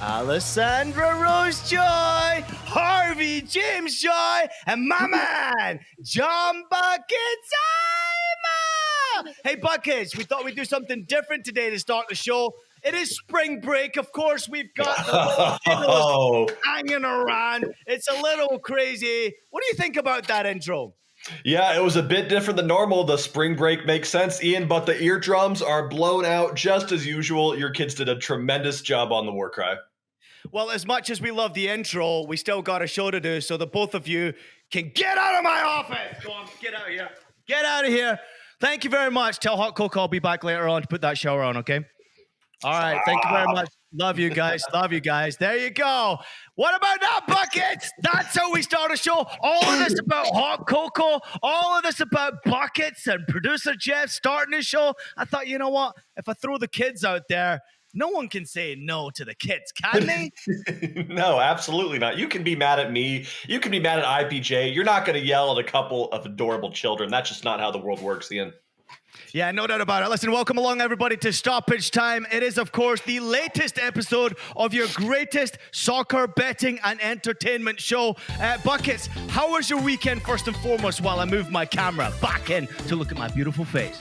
Alessandra Rose Joy, Harvey James Joy, and my man, John Buckets. Hey, Buckets, we thought we'd do something different today to start the show. It is spring break. Of course, we've got the little hanging around. It's a little crazy. What do you think about that intro? Yeah, it was a bit different than normal. The spring break makes sense, Ian, but the eardrums are blown out just as usual. Your kids did a tremendous job on the war cry. Well, as much as we love the intro, we still got a show to do, so the both of you can get out of my office. Go on, get out of here. Get out of here. Thank you very much. Tell Hot Coco I'll be back later on to put that shower on, okay? All right, thank you very much. Love you guys. Love you guys. There you go. What about that, Buckets? That's how we start a show. All of this about Hot Cocoa. All of this about Buckets and producer Jeff starting the show. I thought, you know what? If I throw the kids out there, no one can say no to the kids, can they? No, absolutely not. You can be mad at me. You can be mad at IPJ. You're not going to yell at a couple of adorable children. That's just not how the world works, Ian. Yeah, no doubt about it. Listen, welcome along, everybody, to Stoppage Time. It is, of course, the latest episode of your greatest soccer betting and entertainment show. Buckets, how was your weekend, first and foremost, while I move my camera back in to look at my beautiful face?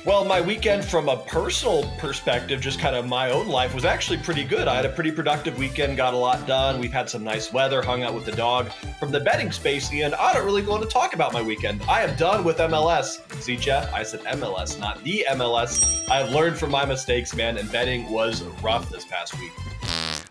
Well, my weekend from a personal perspective, just kind of my own life, was actually pretty good. I had a pretty productive weekend, got a lot done. We've had some nice weather, hung out with the dog. From the betting space, Ian, I don't really want to talk about my weekend. I am done with MLS. See, Jeff, I said MLS, not the MLS. I have learned from my mistakes, man, and betting was rough this past week.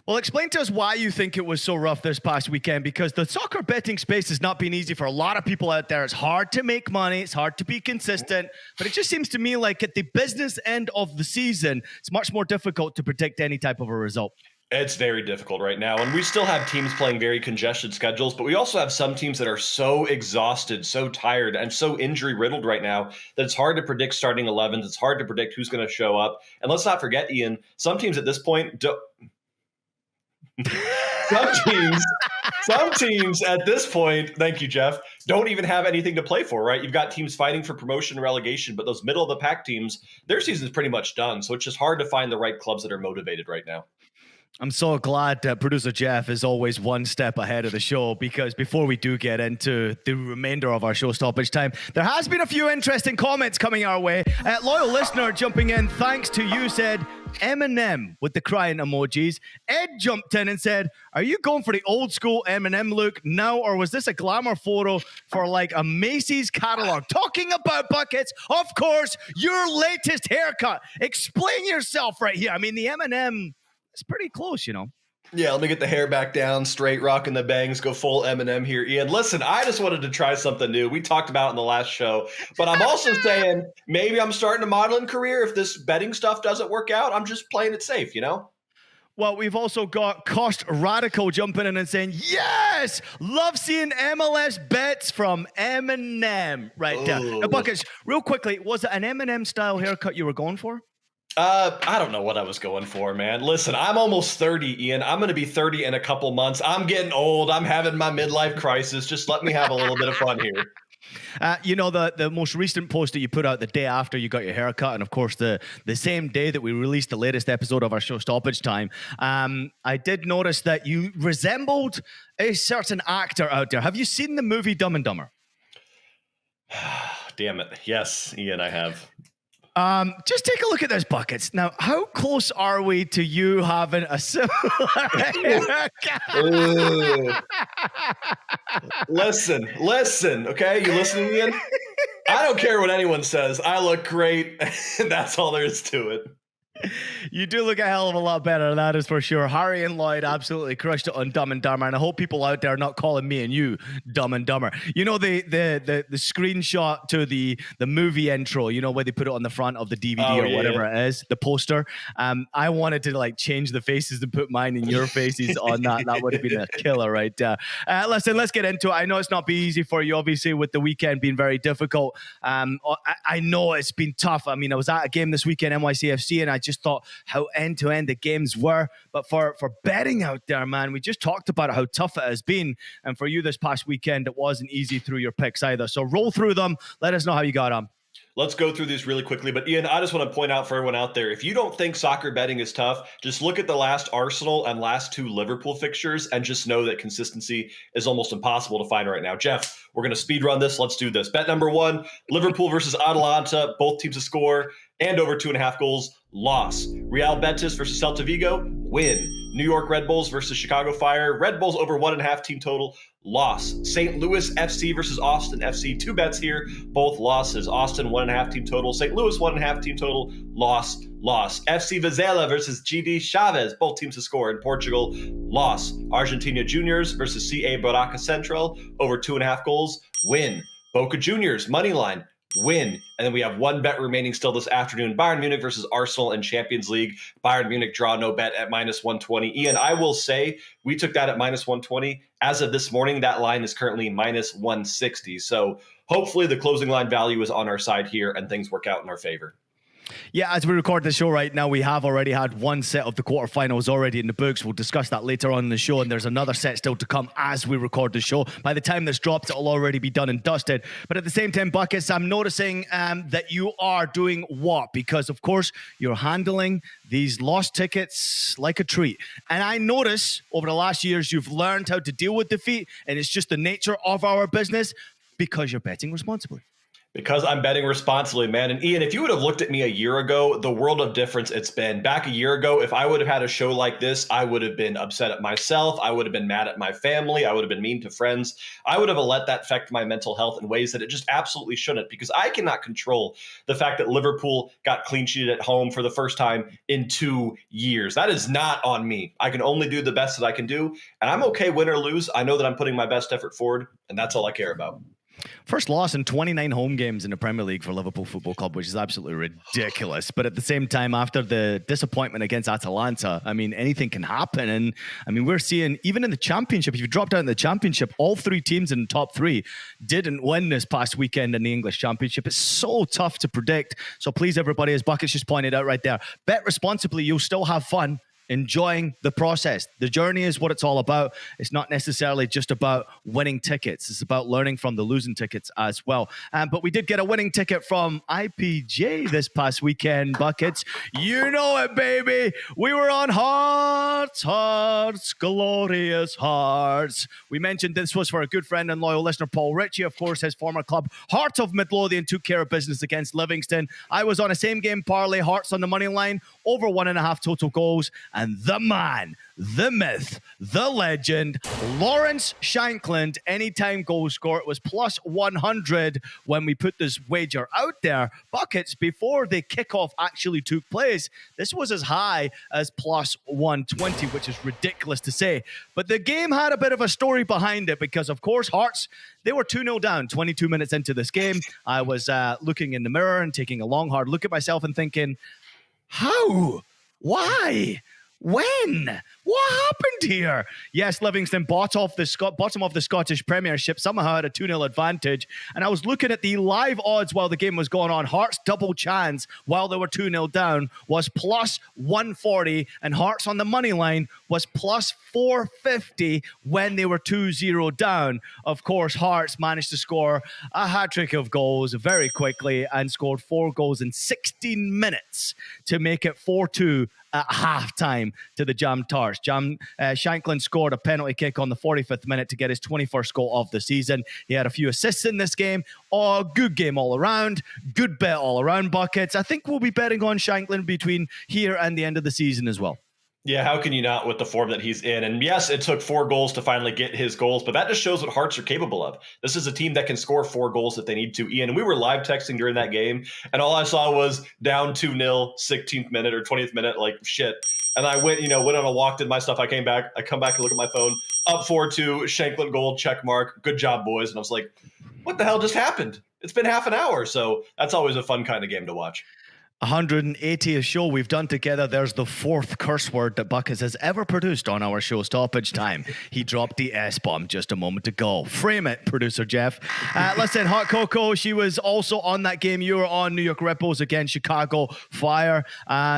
Well, explain to us why you think it was so rough this past weekend, because the soccer betting space has not been easy for a lot of people out there. It's hard to make money. It's hard to be consistent. But it just seems to me like at the business end of the season, it's much more difficult to predict any type of a result. It's very difficult right now, and we still have teams playing very congested schedules, but we also have some teams that are so exhausted, so tired, and so injury-riddled right now that it's hard to predict starting 11s. It's hard to predict who's going to show up. And let's not forget, Ian, some teams at this point don't... Some teams at this point, thank you, Jeff, don't even have anything to play for, right? You've got teams fighting for promotion and relegation, but those middle of the pack teams, their season's pretty much done. So it's just hard to find the right clubs that are motivated right now. I'm so glad that producer Jeff is always one step ahead of the show, because before we do get into the remainder of our show stoppage time, there has been a few interesting comments coming our way. Loyal listener jumping in, thanks to you, said Eminem with the crying emojis. Ed jumped in and said, are you going for the old school Eminem look now, or was this a glamour photo for like a Macy's catalog? Talking about Buckets, of course, your latest haircut. Explain yourself right here. I mean, the Eminem... it's pretty close, you know. Yeah, let me get the hair back down, straight, rocking the bangs, go full Eminem here, Ian. Listen, I just wanted to try something new. We talked about it in the last show, but I'm also saying maybe I'm starting a modeling career if this betting stuff doesn't work out. I'm just playing it safe, you know? Well, we've also got Cost Radical jumping in and saying, yes, love seeing MLS bets from Eminem right there. Now, Buckets, real quickly, was it an Eminem-style haircut you were going for? I don't know what I was going for, man. Listen, I'm almost 30, Ian. I'm going to be 30 in a couple months. I'm getting old. I'm having my midlife crisis. Just let me have a little bit of fun here. You know, the most recent post that you put out the day after you got your haircut, and of course the same day that we released the latest episode of our show Stoppage Time, I did notice that you resembled a certain actor out there. Have you seen the movie Dumb and Dumber? Damn it. Yes, Ian, I have. Just take a look at those Buckets. Now, how close are we to you having a similar Listen, okay? You listening, Ian? I don't care what anyone says. I look great. That's all there is to it. You do look a hell of a lot better, that is for sure. Harry and Lloyd absolutely crushed it on Dumb and Dumber, and I hope people out there are not calling me and you Dumb and Dumber. You know the screenshot to the movie intro, you know, where they put it on the front of the DVD or whatever it is, the poster. I wanted to like change the faces and put mine and your faces on that. That would have been a killer right there. Listen, let's get into it. I know it's not been easy for you, obviously, with the weekend being very difficult. I know it's been tough. I mean, I was at a game this weekend, NYCFC, and I just thought how end-to-end the games were. But for betting out there, man, we just talked about how tough it has been. And for you this past weekend, it wasn't easy through your picks either. So roll through them. Let us know how you got on. Let's go through these really quickly. But Ian, I just want to point out for everyone out there, if you don't think soccer betting is tough, just look at the last Arsenal and last 2 Liverpool fixtures and just know that consistency is almost impossible to find right now. Jeff, we're going to speed run this. Let's do this. Bet number 1, Liverpool versus Atalanta, both teams to score and over 2.5 goals, loss. Real Betis versus Celta Vigo, win. New York Red Bulls versus Chicago Fire, Red Bulls over 1.5 team total, loss. St. Louis FC versus Austin FC, 2 bets here, both losses. Austin 1.5 team total, St. Louis 1.5 team total, loss. FC Vizela versus GD Chaves, both teams to score in Portugal, loss. Argentina Juniors versus CA Barraca Central, over 2.5 goals, win. Boca Juniors, money line, win. And then we have 1 bet remaining still this afternoon. Bayern Munich versus Arsenal in Champions League. Bayern Munich draw no bet at -120. Ian, I will say we took that at -120. As of this morning, that line is currently -160. So hopefully the closing line value is on our side here and things work out in our favor. Yeah, as we record the show right now, we have already had 1 set of the quarterfinals already in the books. We'll discuss that later on in the show, and there's another set still to come as we record the show. By the time this drops, it'll already be done and dusted. But at the same time, Buckets, I'm noticing that you are doing what? Because, of course, you're handling these lost tickets like a treat. And I notice over the last years, you've learned how to deal with defeat, and it's just the nature of our business because you're betting responsibly. Because I'm betting responsibly, man. And Ian, if you would have looked at me a year ago, the world of difference it's been. Back a year ago, if I would have had a show like this, I would have been upset at myself. I would have been mad at my family. I would have been mean to friends. I would have let that affect my mental health in ways that it just absolutely shouldn't, because I cannot control the fact that Liverpool got clean sheeted at home for the first time in 2 years. That is not on me. I can only do the best that I can do. And I'm okay win or lose. I know that I'm putting my best effort forward, and that's all I care about. First loss in 29 home games in the Premier League for Liverpool Football Club, which is absolutely ridiculous. But at the same time, after the disappointment against Atalanta, I mean, anything can happen. And I mean, we're seeing, even in the Championship, if you dropped out in the Championship, all 3 teams in the top 3 didn't win this past weekend in the English Championship. It's so tough to predict. So please, everybody, as Buckets just pointed out right there, bet responsibly. You'll still have fun enjoying the process. The journey is what it's all about. It's not necessarily just about winning tickets. It's about learning from the losing tickets as well. But we did get a winning ticket from IPJ this past weekend, Buckets. You know it, baby. We were on Hearts, Glorious Hearts. We mentioned this was for a good friend and loyal listener, Paul Ritchie. Of course, his former club, Hearts of Midlothian, took care of business against Livingston. I was on a same game parlay, Hearts on the money line, over 1.5 total goals. And the man, the myth, the legend, Lawrence Shankland, anytime goal scorer, it was plus 100 when we put this wager out there. Buckets, before the kickoff actually took place, this was as high as plus 120, which is ridiculous to say. But the game had a bit of a story behind it because, of course, Hearts, they were 2-0 down 22 minutes into this game. I was looking in the mirror and taking a long, hard look at myself and thinking, how? Why? When? What happened here? Yes, Livingston bottom of the Scottish Premiership, somehow had a 2-0 advantage. And I was looking at the live odds while the game was going on. Hearts double chance while they were 2-0 down was plus 140, and Hearts on the money line was plus 450 when they were 2-0 down. Of course, Hearts managed to score a hat-trick of goals very quickly and scored 4 goals in 16 minutes to make it 4-2 at halftime to the Jam Tars. Shankland scored a penalty kick on the 45th minute to get his 21st goal of the season. He had a few assists in this game. Oh, good game all around. Good bet all around, Buckets. I think we'll be betting on Shankland between here and the end of the season as well. Yeah, how can you not with the form that he's in? And yes, it took 4 goals to finally get his goals, but that just shows what Hearts are capable of. This is a team that can score 4 goals if they need to, Ian. And we were live texting during that game, and all I saw was down 2-0, 16th minute or 20th minute, like shit. And I went on a walk, did my stuff. I come back and look at my phone, up 4-2, Shankland goal, check mark. Good job, boys. And I was like, what the hell just happened? It's been half an hour. So that's always a fun kind of game to watch. 180th show we've done together. There's the fourth curse word that Buckets has ever produced on our show, Stoppage Time. He dropped the S-bomb just a moment ago. Frame it, producer Jeff. Listen, Hot Coco, she was also on that game you were on, New York Red Bulls against Chicago Fire.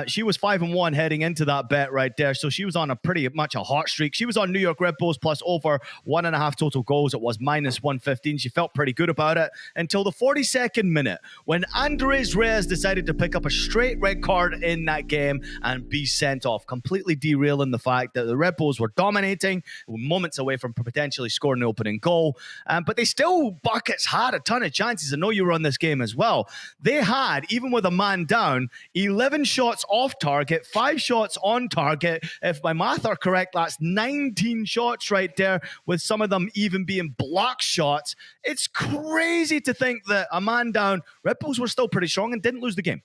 She was 5-1 heading into that bet right there, so she was on a pretty much a hot streak. She was on New York Red Bulls plus over 1.5 total goals. It was minus 115. She felt pretty good about it until the 42nd minute when Andres Reyes decided to pick up a straight red card in that game and be sent off, completely derailing the fact that the Red Bulls were dominating, moments away from potentially scoring the opening goal. But they still, Buckets had a ton of chances. I know you were on this game as well. They had, even with a man down, 11 shots off target, 5 shots on target. If my math are correct, that's 19 shots right there, with some of them even being block shots. It's crazy to think that a man down, Red Bulls were still pretty strong and didn't lose the game.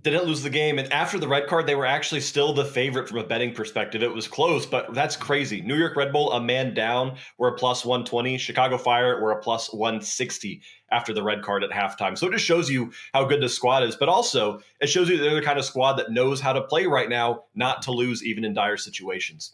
Didn't lose the game. And after the red card, they were actually still the favorite from a betting perspective. It was close, but that's crazy. New York Red Bull, a man down, were a plus 120. Chicago Fire were a plus 160 after the red card at halftime. So it just shows you how good this squad is. But also, it shows you they're the kind of squad that knows how to play right now, not to lose even in dire situations.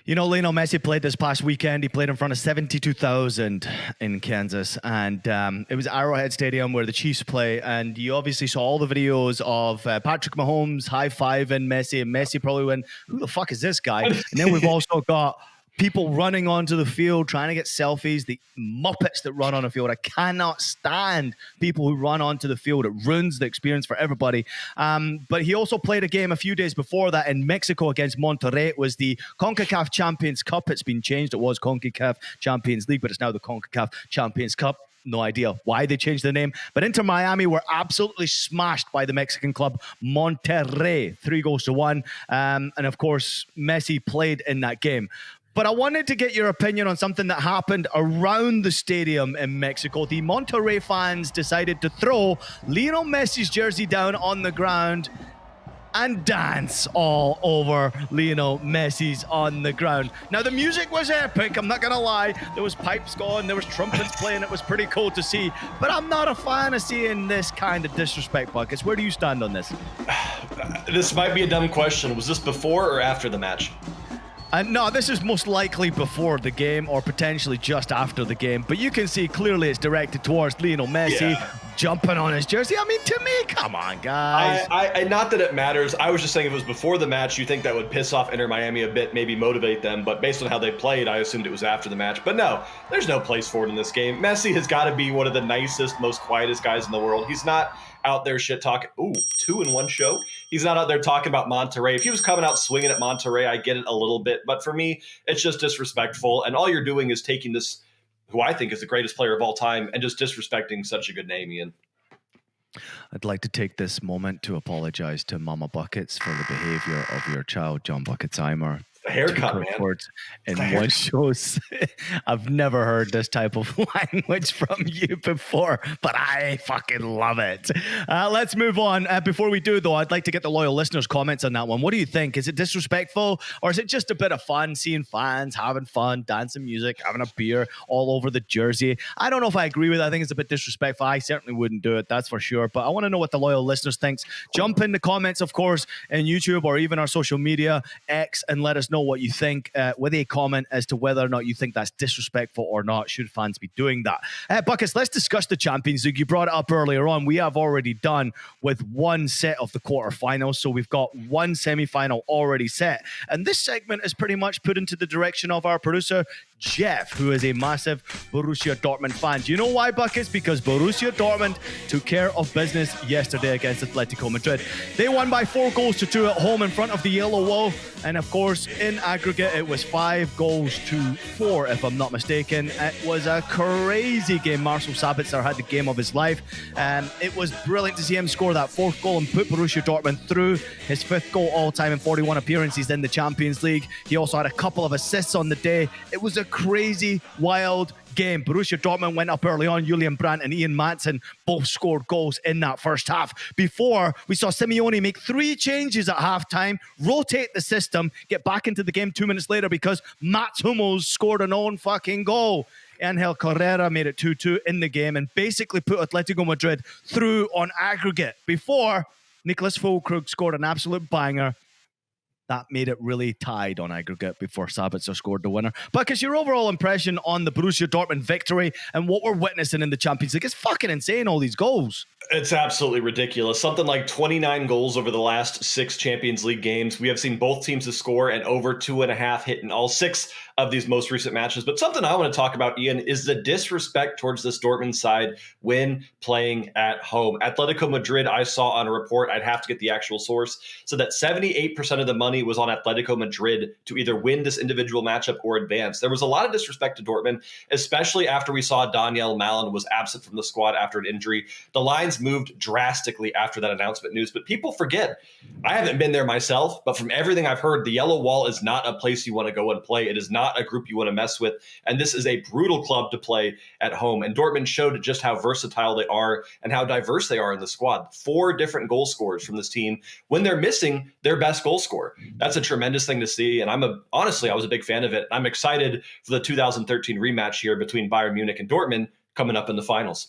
You know, Lionel Messi played this past weekend. He played in front of 72,000 in Kansas. And it was Arrowhead Stadium where the Chiefs play. And you obviously saw all the videos of Patrick Mahomes high-fiving Messi. And Messi probably went, who the fuck is this guy? And then we've also got people running onto the field, trying to get selfies, the Muppets that run on the field. I cannot stand people who run onto the field. It ruins the experience for everybody. But he also played a game a few days before that in Mexico against Monterrey. It was the CONCACAF Champions Cup. It's been changed. It was CONCACAF Champions League, but it's now the CONCACAF Champions Cup. No idea why they changed the name. But Inter Miami were absolutely smashed by the Mexican club Monterrey, 3-1. And of course, Messi played in that game. But I wanted to get your opinion on something that happened around the stadium in Mexico. The Monterrey fans decided to throw Lionel Messi's jersey down on the ground and dance all over Lionel Messi's on the ground. Now, the music was epic, I'm not going to lie. There was pipes going, there was trumpets playing. It was pretty cool to see. But I'm not a fan of seeing this kind of disrespect, Buckets. Where do you stand on this? This might be a dumb question. Was this before or after the match? No, this is most likely before the game or potentially just after the game. But you can see clearly it's directed towards Lionel Messi jumping on his jersey. I mean, to me, come on, guys. I not that it matters. I was just saying if it was before the match, you think that would piss off Inter Miami a bit, maybe motivate them. But based on how they played, I assumed it was after the match. But no, there's no place for it in this game. Messi has got to be one of the nicest, most quietest guys in the world. He's not out there shit talking. Ooh, 2 in 1 show. He's not out there talking about Monterrey. If he was coming out swinging at Monterrey, I get it a little bit. But for me, it's just disrespectful. And all you're doing is taking this, who I think is the greatest player of all time, and just disrespecting such a good name, Ian. I'd like to take this moment to apologize to Mama Buckets for the behavior of your child, John Bucketsheimer. Haircut, man. In one shows. I've never heard this type of language from you before, but I fucking love it. Let's move on. Before we do, though, I'd like to get the loyal listeners' comments on that one. What do you think? Is it disrespectful, or is it just a bit of fun, seeing fans having fun, dancing music, having a beer all over the jersey? I don't know if I agree with it. I think it's a bit disrespectful. I certainly wouldn't do it, that's for sure. But I want to know what the loyal listeners think. Jump in the comments, of course, in YouTube or even our social media, X, and let us know what you think with a comment as to whether or not you think that's disrespectful or not. Should fans be doing that? Buckets, let's discuss the Champions League. You brought it up earlier on. We have already done with one set of the quarterfinals, so we've got one semi-final already set. And this segment is pretty much put into the direction of our producer, Jeff, who is a massive Borussia Dortmund fan. Do you know why, Buckets? Because Borussia Dortmund took care of business yesterday against Atletico Madrid. They won by 4-2 at home in front of the Yellow Wall. And of course, in aggregate, it was 5-4, if I'm not mistaken. It was a crazy game. Marcel Sabitzer had the game of his life. It was brilliant to see him score that 4th goal and put Borussia Dortmund through. His 5th goal all-time in 41 appearances in the Champions League. He also had a couple of assists on the day. It was a crazy, wild game. Borussia Dortmund went up early on. Julian Brandt and Ian Maatsen both scored goals in that first half. Before, we saw Simeone make 3 changes at halftime, rotate the system, get back into the game 2 minutes later because Mats Hummels scored an own fucking goal. Angel Correa made it 2-2 in the game and basically put Atletico Madrid through on aggregate. Before, Nicholas Füllkrug scored an absolute banger. That made it really tied on aggregate before Sabitzer scored the winner. Because your overall impression on the Borussia Dortmund victory and what we're witnessing in the Champions League is fucking insane, all these goals. It's absolutely ridiculous. Something like 29 goals over the last 6 Champions League games. We have seen both teams to score and over 2.5 hit in all 6 of these most recent matches. But something I want to talk about, Ian, is the disrespect towards this Dortmund side when playing at home. Atletico Madrid, I saw on a report, I'd have to get the actual source, so that 78% of the money was on Atletico Madrid to either win this individual matchup or advance. There was a lot of disrespect to Dortmund, especially after we saw Daniel Malin was absent from the squad after an injury. The lines moved drastically after that announcement news, but people forget. I haven't been there myself, but from everything I've heard, the Yellow Wall is not a place you want to go and play. It is not a group you want to mess with, and this is a brutal club to play at home. And Dortmund showed just how versatile they are and how diverse they are in the squad. 4 different goal scorers from this team when they're missing their best goal scorer. That's a tremendous thing to see, and honestly, I was a big fan of it. I'm excited for the 2013 rematch here between Bayern Munich and Dortmund coming up in the finals.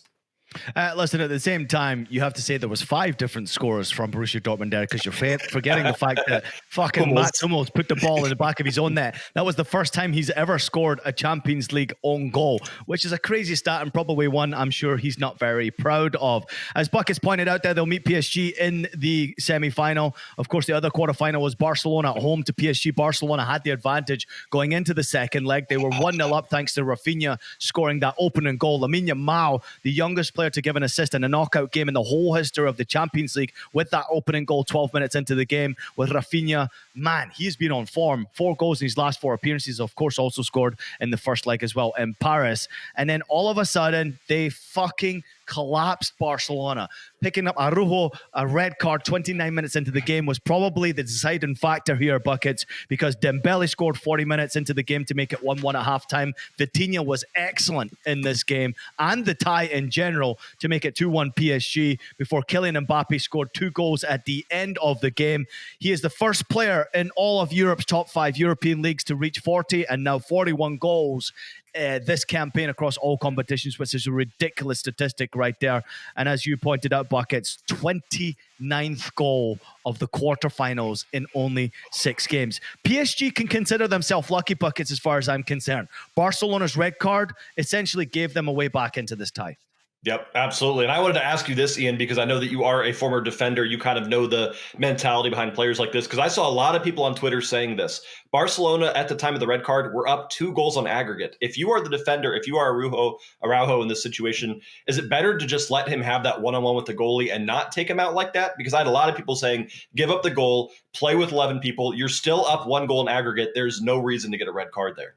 Listen, at the same time, you have to say there was 5 different scorers from Borussia Dortmund there, because you're forgetting the fact that fucking Mats Hummels put the ball in the back of his own net. That was the first time he's ever scored a Champions League own goal, which is a crazy stat and probably one I'm sure he's not very proud of. As Buckets pointed out there, they'll meet PSG in the semi-final. Of course, the other quarter-final was Barcelona at home to PSG. Barcelona had the advantage going into the second leg. They were 1-0 up thanks to Rafinha scoring that opening goal. Lamine Yamal, the youngest player to give an assist in a knockout game in the whole history of the Champions League, with that opening goal 12 minutes into the game with Rafinha. Man, he's been on form. 4 goals in his last 4 appearances. Of course, also scored in the first leg as well in Paris. And then all of a sudden, they fucking collapsed Barcelona. Picking up Araujo, a red card 29 minutes into the game, was probably the deciding factor here, Buckets, because Dembele scored 40 minutes into the game to make it 1-1 at halftime. Vitinha was excellent in this game and the tie in general to make it 2-1 PSG before Kylian Mbappe scored 2 goals at the end of the game. He is the first player in all of Europe's top 5 European leagues to reach 40 and now 41 goals this campaign across all competitions, which is a ridiculous statistic right there. And as you pointed out, Buckets, 29th goal of the quarterfinals in only 6 games. PSG can consider themselves lucky, Buckets, as far as I'm concerned. Barcelona's red card essentially gave them a way back into this tie. Yep, absolutely. And I wanted to ask you this, Ian, because I know that you are a former defender. You kind of know the mentality behind players like this, because I saw a lot of people on Twitter saying this. Barcelona, at the time of the red card, were up 2 goals on aggregate. If you are the defender, if you are Araujo in this situation, is it better to just let him have that one-on-one with the goalie and not take him out like that? Because I had a lot of people saying, give up the goal, play with 11 people. You're still up 1 goal in aggregate. There's no reason to get a red card there.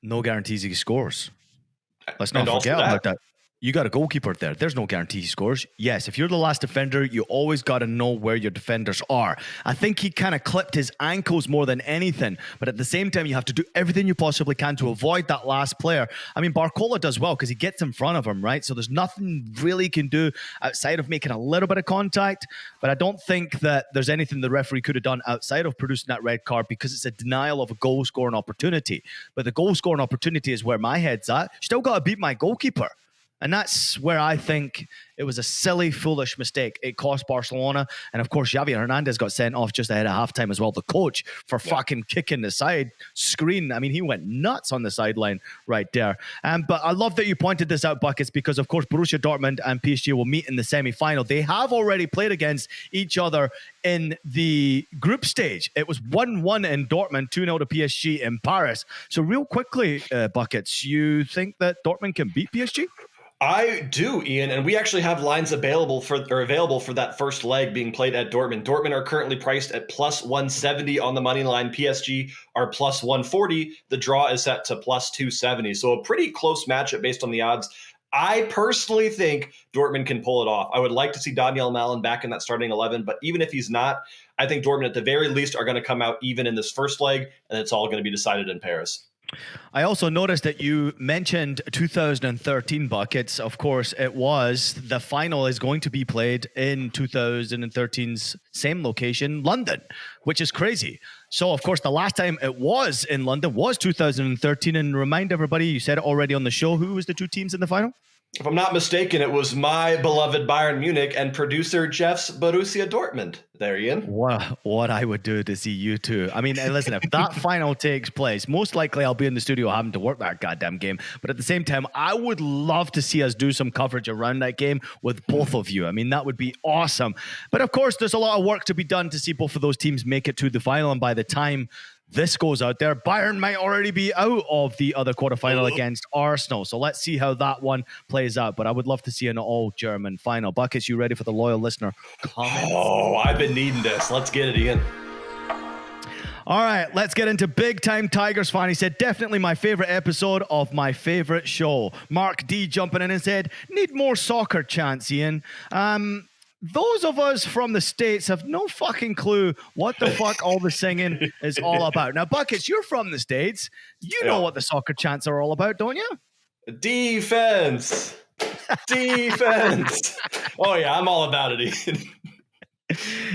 No guarantees he scores. Let's not forget about that. You got a goalkeeper there. There's no guarantee he scores. Yes, if you're the last defender, you always got to know where your defenders are. I think he kind of clipped his ankles more than anything. But at the same time, you have to do everything you possibly can to avoid that last player. I mean, Barcola does well because he gets in front of him, right? So there's nothing really he can do outside of making a little bit of contact. But I don't think that there's anything the referee could have done outside of producing that red card, because it's a denial of a goal-scoring opportunity. But the goal-scoring opportunity is where my head's at. Still got to beat my goalkeeper. And that's where I think it was a silly, foolish mistake. It cost Barcelona. And of course, Xavi Hernandez got sent off just ahead of halftime as well, the coach, for fucking kicking the side screen. I mean, he went nuts on the sideline right there. But I love that you pointed this out, Buckets, because of course, Borussia Dortmund and PSG will meet in the semi-final. They have already played against each other in the group stage. It was 1-1 in Dortmund, 2-0 to PSG in Paris. So real quickly, Buckets, you think that Dortmund can beat PSG? I do, Ian, and we actually have lines available for that first leg being played at Dortmund. Dortmund are currently priced at plus 170 on the money line. PSG are plus 140. The draw is set to plus 270. So a pretty close matchup based on the odds. I personally think Dortmund can pull it off. I would like to see Daniel Malin back in that starting 11, but even if he's not, I think Dortmund at the very least are going to come out even in this first leg, and it's all going to be decided in Paris. I also noticed that you mentioned 2013, Buckets. Of course, it was. The final is going to be played in 2013's same location, London, which is crazy. So, of course, the last time it was in London was 2013. And remind everybody, you said it already on the show, who was the 2 teams in the final? If I'm not mistaken, it was my beloved Bayern Munich and producer Jeff's Borussia Dortmund. There, Ian. What I would do to see you two. I mean, listen, if that final takes place, most likely I'll be in the studio having to work that goddamn game. But at the same time, I would love to see us do some coverage around that game with both of you. I mean, that would be awesome. But of course, there's a lot of work to be done to see both of those teams make it to the final. And by the time this goes out there, Bayern might already be out of the other quarterfinal against Arsenal. So let's see how that one plays out. But I would love to see an all-German final. Buckets, you ready for the loyal listener comments? Oh, I've been needing this. Let's get it, Ian. All right, let's get into Big Time Tigers fan. He said, definitely my favorite episode of my favorite show. Mark D jumping in and said, need more soccer chants, Ian. Those of us from the States have no fucking clue what the fuck all the singing is all about. Now, Buckets, you're from the States. You know what the soccer chants are all about, don't you? Defense. Defense. Oh, yeah, I'm all about it, Ian.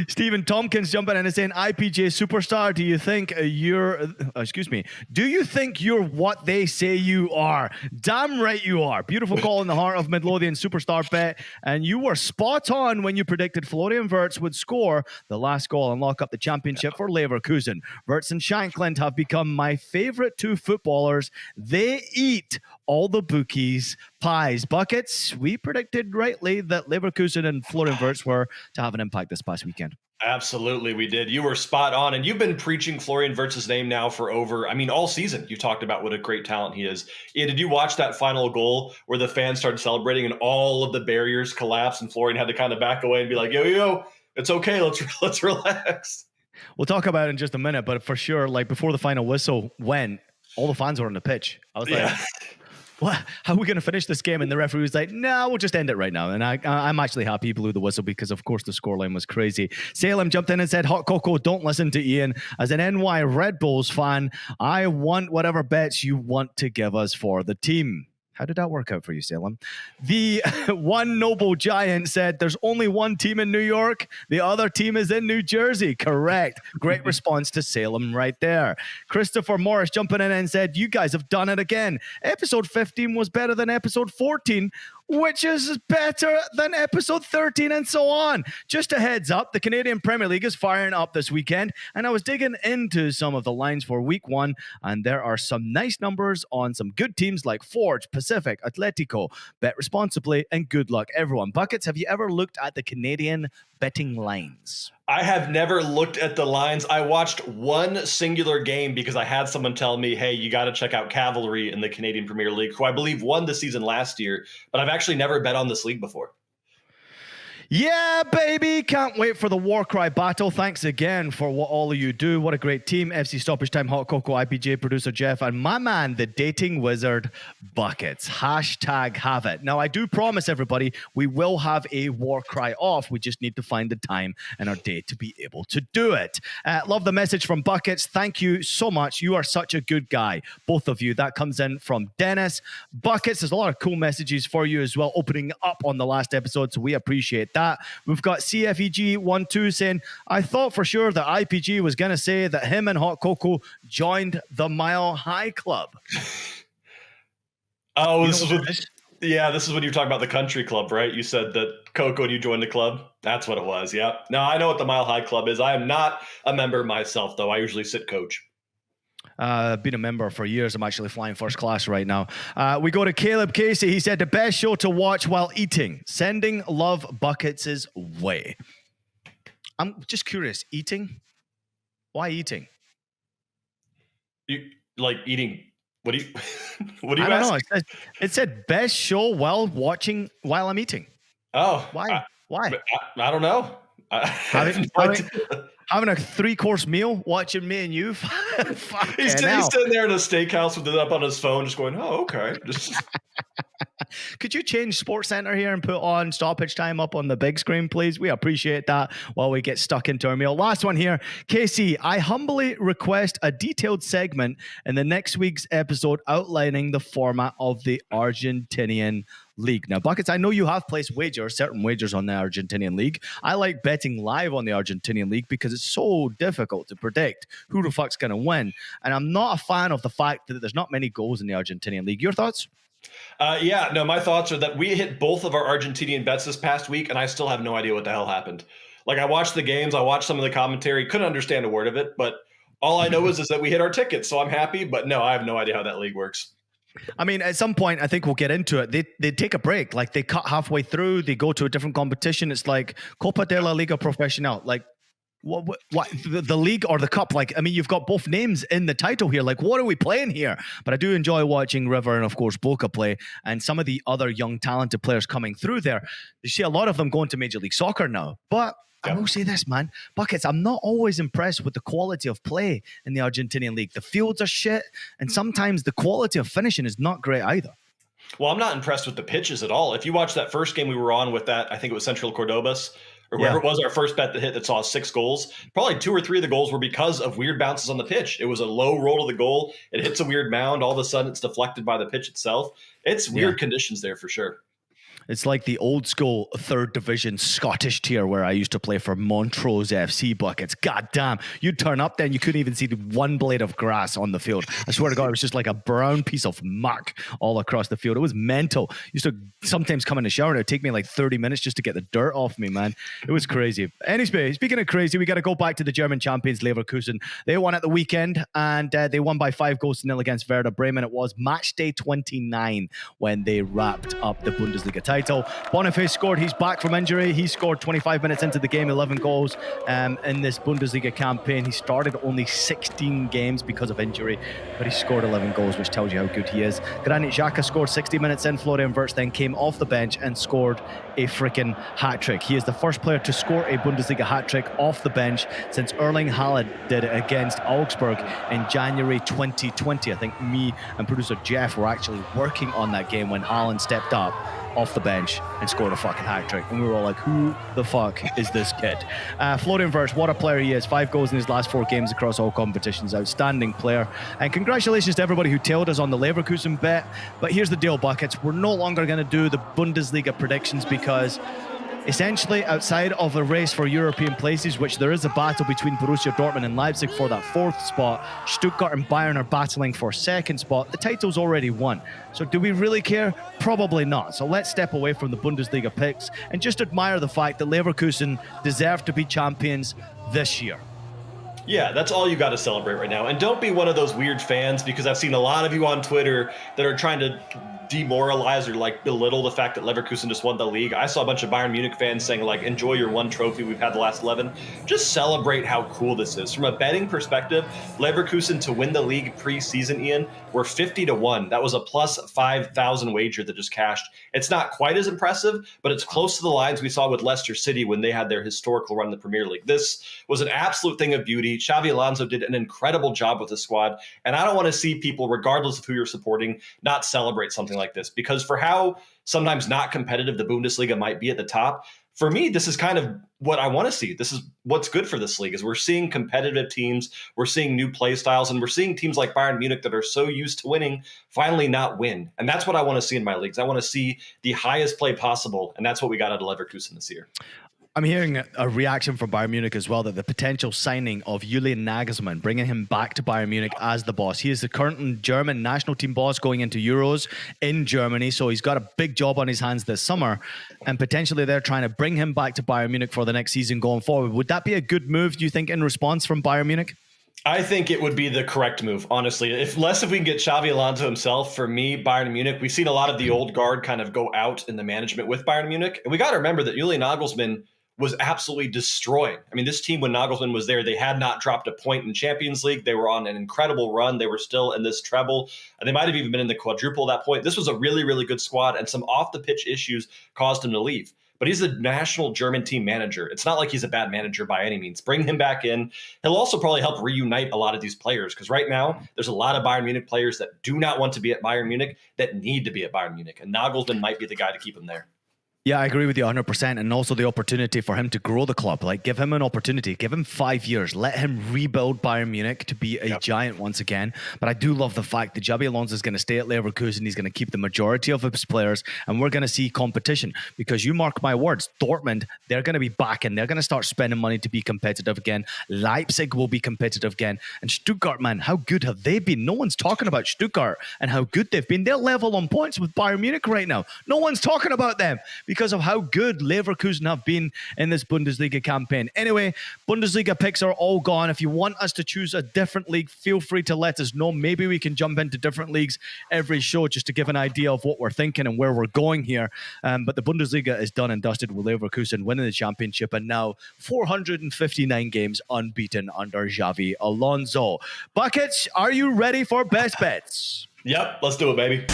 Stephen Tompkins jumping in and saying, IPJ superstar, do you think you're what they say you are? Damn right you are. Beautiful call in the heart of Midlothian superstar bet. And you were spot on when you predicted Florian Wirtz would score the last goal and lock up the championship for Leverkusen. Wirtz and Shankland have become my favorite two footballers. They eat all the bookies' pies. Buckets, we predicted rightly that Leverkusen and Florian Wirtz were to have an impact this past weekend. Absolutely, we did. You were spot on. And you've been preaching Florian Wirtz's name now for all season. You talked about what a great talent he is. Yeah, did you watch that final goal where the fans started celebrating and all of the barriers collapsed and Florian had to kind of back away and be like, yo, it's okay. Let's relax. We'll talk about it in just a minute, but for sure, like before the final whistle went, all the fans were on the pitch. I was like, what? How are we going to finish this game? And the referee was like, no, we'll just end it right now. And I'm actually happy he blew the whistle because, of course, the scoreline was crazy. Salem jumped in and said, Hot Cocoa, don't listen to Ian. As an NY Red Bulls fan, I want whatever bets you want to give us for the team. How did that work out for you, Salem? The one noble giant said, there's only one team in New York. The other team is in New Jersey. Correct. Great response to Salem right there. Christopher Morris jumping in and said, you guys have done it again. Episode 15 was better than episode 14, which is better than episode 13 and so on. Just a heads up, the Canadian Premier League is firing up this weekend, and I was digging into some of the lines for week 1, and there are some nice numbers on some good teams like Forge, Pacific, Atletico. Bet responsibly, and good luck, everyone. Buckets, have you ever looked at the Canadian betting lines? I have never looked at the lines. I watched one singular game because I had someone tell me, hey, you got to check out Cavalry in the Canadian Premier League, who I believe won the season last year, but I've actually never bet on this league before. Yeah, baby. Can't wait for the Warcry battle. Thanks again for what all of you do. What a great team. FC Stoppage Time, Hot Cocoa, IPJ, producer Jeff, and my man, the dating wizard, Buckets. Hashtag have it. Now, I do promise everybody we will have a Warcry off. We just need to find the time and our day to be able to do it. Love the message from Buckets. Thank you so much. You are such a good guy, both of you. That comes in from Dennis. Buckets, there's a lot of cool messages for you as well, opening up on the last episode, so we appreciate that. We've got CFEG12 saying, I thought for sure that IPG was going to say that him and Hot Cocoa joined the Mile High Club. Oh, this is when you talk about the country club, right? You said that Coco and you joined the club. That's what it was. Yeah. No, I know what the Mile High Club is. I am not a member myself, though. I usually sit coach. Been a member for years. I'm actually flying first class right now. We go to Caleb Casey. He said the best show to watch while eating. Sending love Buckets' way. I'm just curious. Eating? Why eating? You like eating? What do you? What do you? I don't know. It said best show while I'm eating. Oh, why? Why? I don't know. Having a 3-course meal, watching me and you. He's sitting there in a steakhouse with it up on his phone, just going, "Oh, okay." Could you change Sports Center here and put on Stoppage Time up on the big screen, please? We appreciate that while we get stuck into our meal. Last one here. Casey, I humbly request a detailed segment in the next week's episode outlining the format of the Argentinian League. Now, Buckets, I know you have placed certain wagers on the Argentinian League. I like betting live on the Argentinian League because it's so difficult to predict who the fuck's going to win. And I'm not a fan of the fact that there's not many goals in the Argentinian League. Your thoughts? Yeah, no, my thoughts are that we hit both of our Argentinian bets this past week, and I still have no idea what the hell happened. Like, I watched the games, I watched some of the commentary, couldn't understand a word of it, but all I know is that we hit our tickets, so I'm happy. But no, I have no idea how that league works. I mean, at some point, I think we'll get into it. They take a break, like they cut halfway through, they go to a different competition. It's like Copa de la Liga Profesional, like. What the league or the cup? Like, I mean, you've got both names in the title here. Like, what are we playing here? But I do enjoy watching River and, of course, Boca play, and some of the other young, talented players coming through there. You see a lot of them going to Major League Soccer now. But I will say this, man, Buckets, I'm not always impressed with the quality of play in the Argentinian league. The fields are shit, and sometimes the quality of finishing is not great either. Well, I'm not impressed with the pitches at all. If you watch that first game we were on with that, I think it was Central Cordobas, or whoever it was, our first bet that hit that saw 6 goals, probably 2 or 3 of the goals were because of weird bounces on the pitch. It was a low roll to the goal. It hits a weird mound. All of a sudden, it's deflected by the pitch itself. It's weird conditions there for sure. It's like the old school third division Scottish tier where I used to play for Montrose FC. Buckets. God damn. You'd turn up then, you couldn't even see the one blade of grass on the field. I swear to God, it was just like a brown piece of muck all across the field. It was mental. Used to sometimes come in the shower and it would take me like 30 minutes just to get the dirt off me, man. It was crazy. Anyway, speaking of crazy, we got to go back to the German champions, Leverkusen. They won at the weekend and they won by 5-0 against Werder Bremen. It was match day 29 when they wrapped up the Bundesliga title. Boniface scored. He's back from injury. He scored 25 minutes into the game, 11 goals in this Bundesliga campaign. He started only 16 games because of injury, but he scored 11 goals, which tells you how good he is. Granit Xhaka scored 60 minutes in. Florian Wirtz then came off the bench and scored a freaking hat-trick. He is the first player to score a Bundesliga hat-trick off the bench since Erling Haaland did it against Augsburg in January 2020. I think me and producer Jeff were actually working on that game when Haaland stepped up off the bench and scored a fucking hat-trick, and we were all like, who the fuck is this kid? Florian Wirtz, what a player he is. 5 goals in his last 4 games across all competitions. Outstanding player, and congratulations to everybody who tailed us on the Leverkusen bet. But here's the deal, Buckets, we're no longer going to do the Bundesliga predictions because essentially, outside of a race for European places, which there is a battle between Borussia Dortmund and Leipzig for that 4th spot, Stuttgart and Bayern are battling for 2nd spot. The title's already won. So do we really care? Probably not. So let's step away from the Bundesliga picks and just admire the fact that Leverkusen deserve to be champions this year. Yeah, that's all you got to celebrate right now. And don't be one of those weird fans, because I've seen a lot of you on Twitter that are trying to demoralize or like belittle the fact that Leverkusen just won the league. I saw a bunch of Bayern Munich fans saying like, enjoy your one trophy, we've had the last 11. Just celebrate how cool this is. From a betting perspective, Leverkusen to win the league preseason, Ian, were 50-1. That was a plus 5,000 wager that just cashed. It's not quite as impressive, but it's close to the lines we saw with Leicester City when they had their historical run in the Premier League. This was an absolute thing of beauty. Xavi Alonso did an incredible job with the squad, and I don't want to see people, regardless of who you're supporting, not celebrate something like this, because for how sometimes not competitive the Bundesliga might be at the top, for me, this is kind of what I want to see. This is what's good for this league, is we're seeing competitive teams, we're seeing new play styles, and we're seeing teams like Bayern Munich that are so used to winning finally not win. And that's what I want to see in my leagues. I want to see the highest play possible, and that's what we got out of Leverkusen this year. I'm hearing a reaction from Bayern Munich as well, that the potential signing of Julian Nagelsmann, bringing him back to Bayern Munich as the boss. He is the current German national team boss going into Euros in Germany, so he's got a big job on his hands this summer, and potentially they're trying to bring him back to Bayern Munich for the next season going forward. Would that be a good move, do you think, in response from Bayern Munich? I think it would be the correct move, honestly. If we can get Xavi Alonso himself, for me, Bayern Munich, we've seen a lot of the old guard kind of go out in the management with Bayern Munich, and we got to remember that Julian Nagelsmann was absolutely destroying. I mean, this team, when Nagelsmann was there, they had not dropped a point in Champions League. They were on an incredible run. They were still in this treble. And they might have even been in the quadruple at that point. This was a really, really good squad, and some off-the-pitch issues caused him to leave. But he's a national German team manager. It's not like he's a bad manager by any means. Bring him back in. He'll also probably help reunite a lot of these players, because right now there's a lot of Bayern Munich players that do not want to be at Bayern Munich that need to be at Bayern Munich. And Nagelsmann might be the guy to keep him there. Yeah, I agree with you 100%. And also the opportunity for him to grow the club. Like, give him an opportunity. Give him 5 years. Let him rebuild Bayern Munich to be a giant once again. But I do love the fact that Xabi Alonso is going to stay at Leverkusen. He's going to keep the majority of his players. And we're going to see competition. Because you mark my words, Dortmund, they're going to be back and they're going to start spending money to be competitive again. Leipzig will be competitive again. And Stuttgart, man, how good have they been? No one's talking about Stuttgart and how good they've been. They're level on points with Bayern Munich right now. No one's talking about them because of how good Leverkusen have been in this Bundesliga campaign. Anyway, Bundesliga picks are all gone. If you want us to choose a different league, feel free to let us know. Maybe we can jump into different leagues every show just to give an idea of what we're thinking and where we're going here. But the Bundesliga is done and dusted with Leverkusen winning the championship and now 459 games unbeaten under Xabi Alonso. Buckets, are you ready for best bets? Yep, let's do it, baby.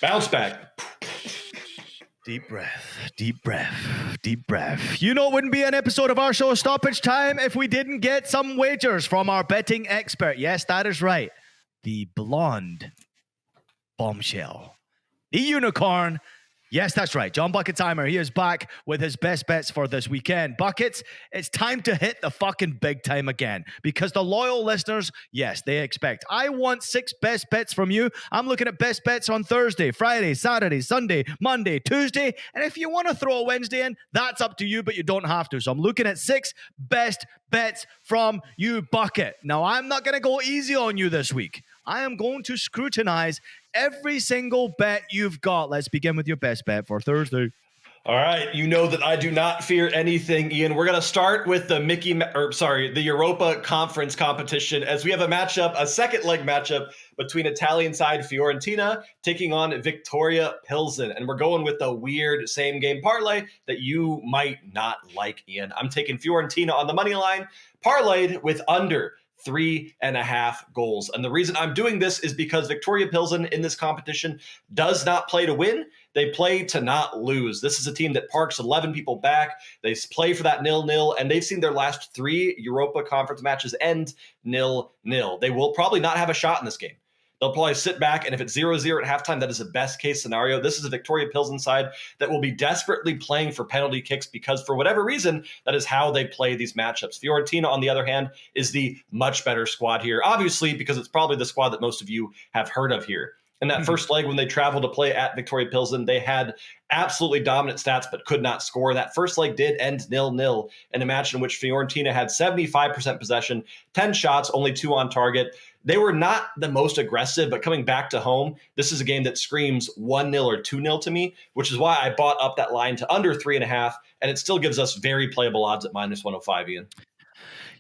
Bounce back. Deep breath, deep breath, deep breath. You know, it wouldn't be an episode of our show Stoppage Time if we didn't get some wagers from our betting expert. Yes, that is right. The blonde bombshell. The unicorn. Yes, that's right. John Bucketimer, he is back with his best bets for this weekend. Buckets, it's time to hit the fucking big time again because the loyal listeners, yes, they expect. I want 6 best bets from you. I'm looking at best bets on Thursday, Friday, Saturday, Sunday, Monday, Tuesday. And if you want to throw a Wednesday in, that's up to you, but you don't have to. So I'm looking at 6 best bets from you, Bucket. Now, I'm not going to go easy on you this week. I am going to scrutinize every single bet you've got. Let's begin with your best bet for Thursday. All right, you know that I do not fear anything, Ian. We're going to start with the the Europa Conference competition as we have a second leg matchup between Italian side Fiorentina taking on Victoria Pilsen. And we're going with the weird same game parlay that you might not like, Ian. I'm taking Fiorentina on the money line, parlayed with under 3.5 goals. And the reason I'm doing this is because Victoria Pilsen in this competition does not play to win. They play to not lose. This is a team that parks 11 people back. They play for that 0-0, and they've seen their last 3 Europa Conference matches end 0-0. They will probably not have a shot in this game. They'll probably sit back, and if it's 0-0 at halftime, that is the best case scenario. This is a Victoria Pilsen side that will be desperately playing for penalty kicks because for whatever reason, that is how they play these matchups. Fiorentina, on the other hand, is the much better squad here, obviously because it's probably the squad that most of you have heard of here. In that first leg, when they traveled to play at Victoria Pilsen, they had absolutely dominant stats but could not score. That first leg did end 0-0 in a match in which Fiorentina had 75% possession, 10 shots, only 2 on target. They were not the most aggressive, but coming back to home, this is a game that screams 1-0 or 2-0 to me, which is why I bought up that line to under 3.5, and it still gives us very playable odds at -105, Ian.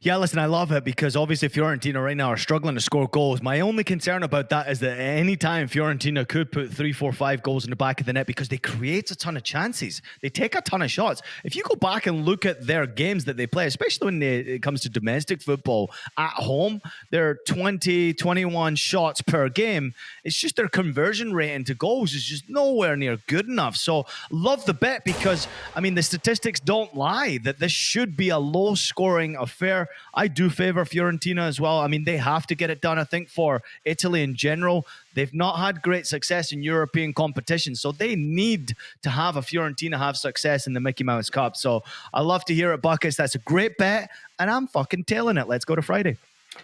Yeah, listen, I love it because obviously Fiorentina right now are struggling to score goals. My only concern about that is that any time Fiorentina could put 3, 4, 5 goals in the back of the net because they create a ton of chances. They take a ton of shots. If you go back and look at their games that they play, especially when it comes to domestic football at home, they're 20, 21 shots per game. It's just their conversion rate into goals is just nowhere near good enough. So love the bet because, I mean, the statistics don't lie that this should be a low-scoring affair. I do favor Fiorentina as well. I mean, they have to get it done, I think, for Italy in general. They've not had great success in European competition, so they need to have a Fiorentina have success in the Mickey Mouse Cup. So I love to hear it, Buckets. That's a great bet, and I'm fucking tailing it. Let's go to Friday.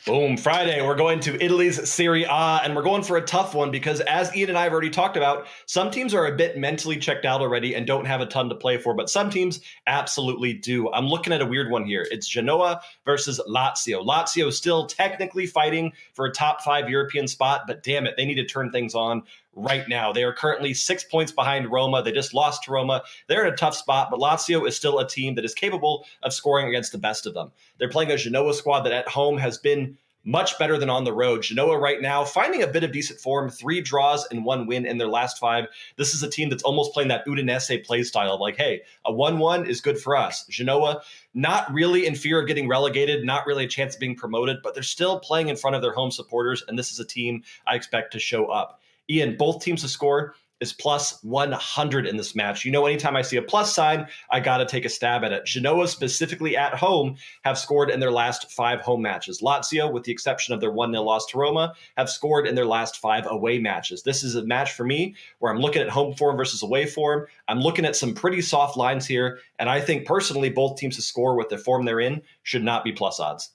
Boom. Friday, we're going to Italy's Serie A, and we're going for a tough one because, as Ian and I have already talked about, some teams are a bit mentally checked out already and don't have a ton to play for, but some teams absolutely do. I'm looking at a weird one here. It's Genoa versus Lazio. Lazio is still technically fighting for a top 5 European spot, but damn it, they need to turn things on right now. They are currently 6 points behind Roma. They just lost to Roma. They're in a tough spot, but Lazio is still a team that is capable of scoring against the best of them. They're playing a Genoa squad that at home has been much better than on the road. Genoa right now finding a bit of decent form, 3 draws and 1 win in their last 5. This is a team that's almost playing that Udinese play style of like, hey, a 1-1 is good for us. Genoa, not really in fear of getting relegated, not really a chance of being promoted, but they're still playing in front of their home supporters, and this is a team I expect to show up. Ian, both teams to score is plus 100 in this match. You know, anytime I see a plus sign, I got to take a stab at it. Genoa, specifically at home, have scored in their last 5 home matches. Lazio, with the exception of their 1-0 loss to Roma, have scored in their last 5 away matches. This is a match for me where I'm looking at home form versus away form. I'm looking at some pretty soft lines here, and I think personally both teams to score with the form they're in should not be plus odds.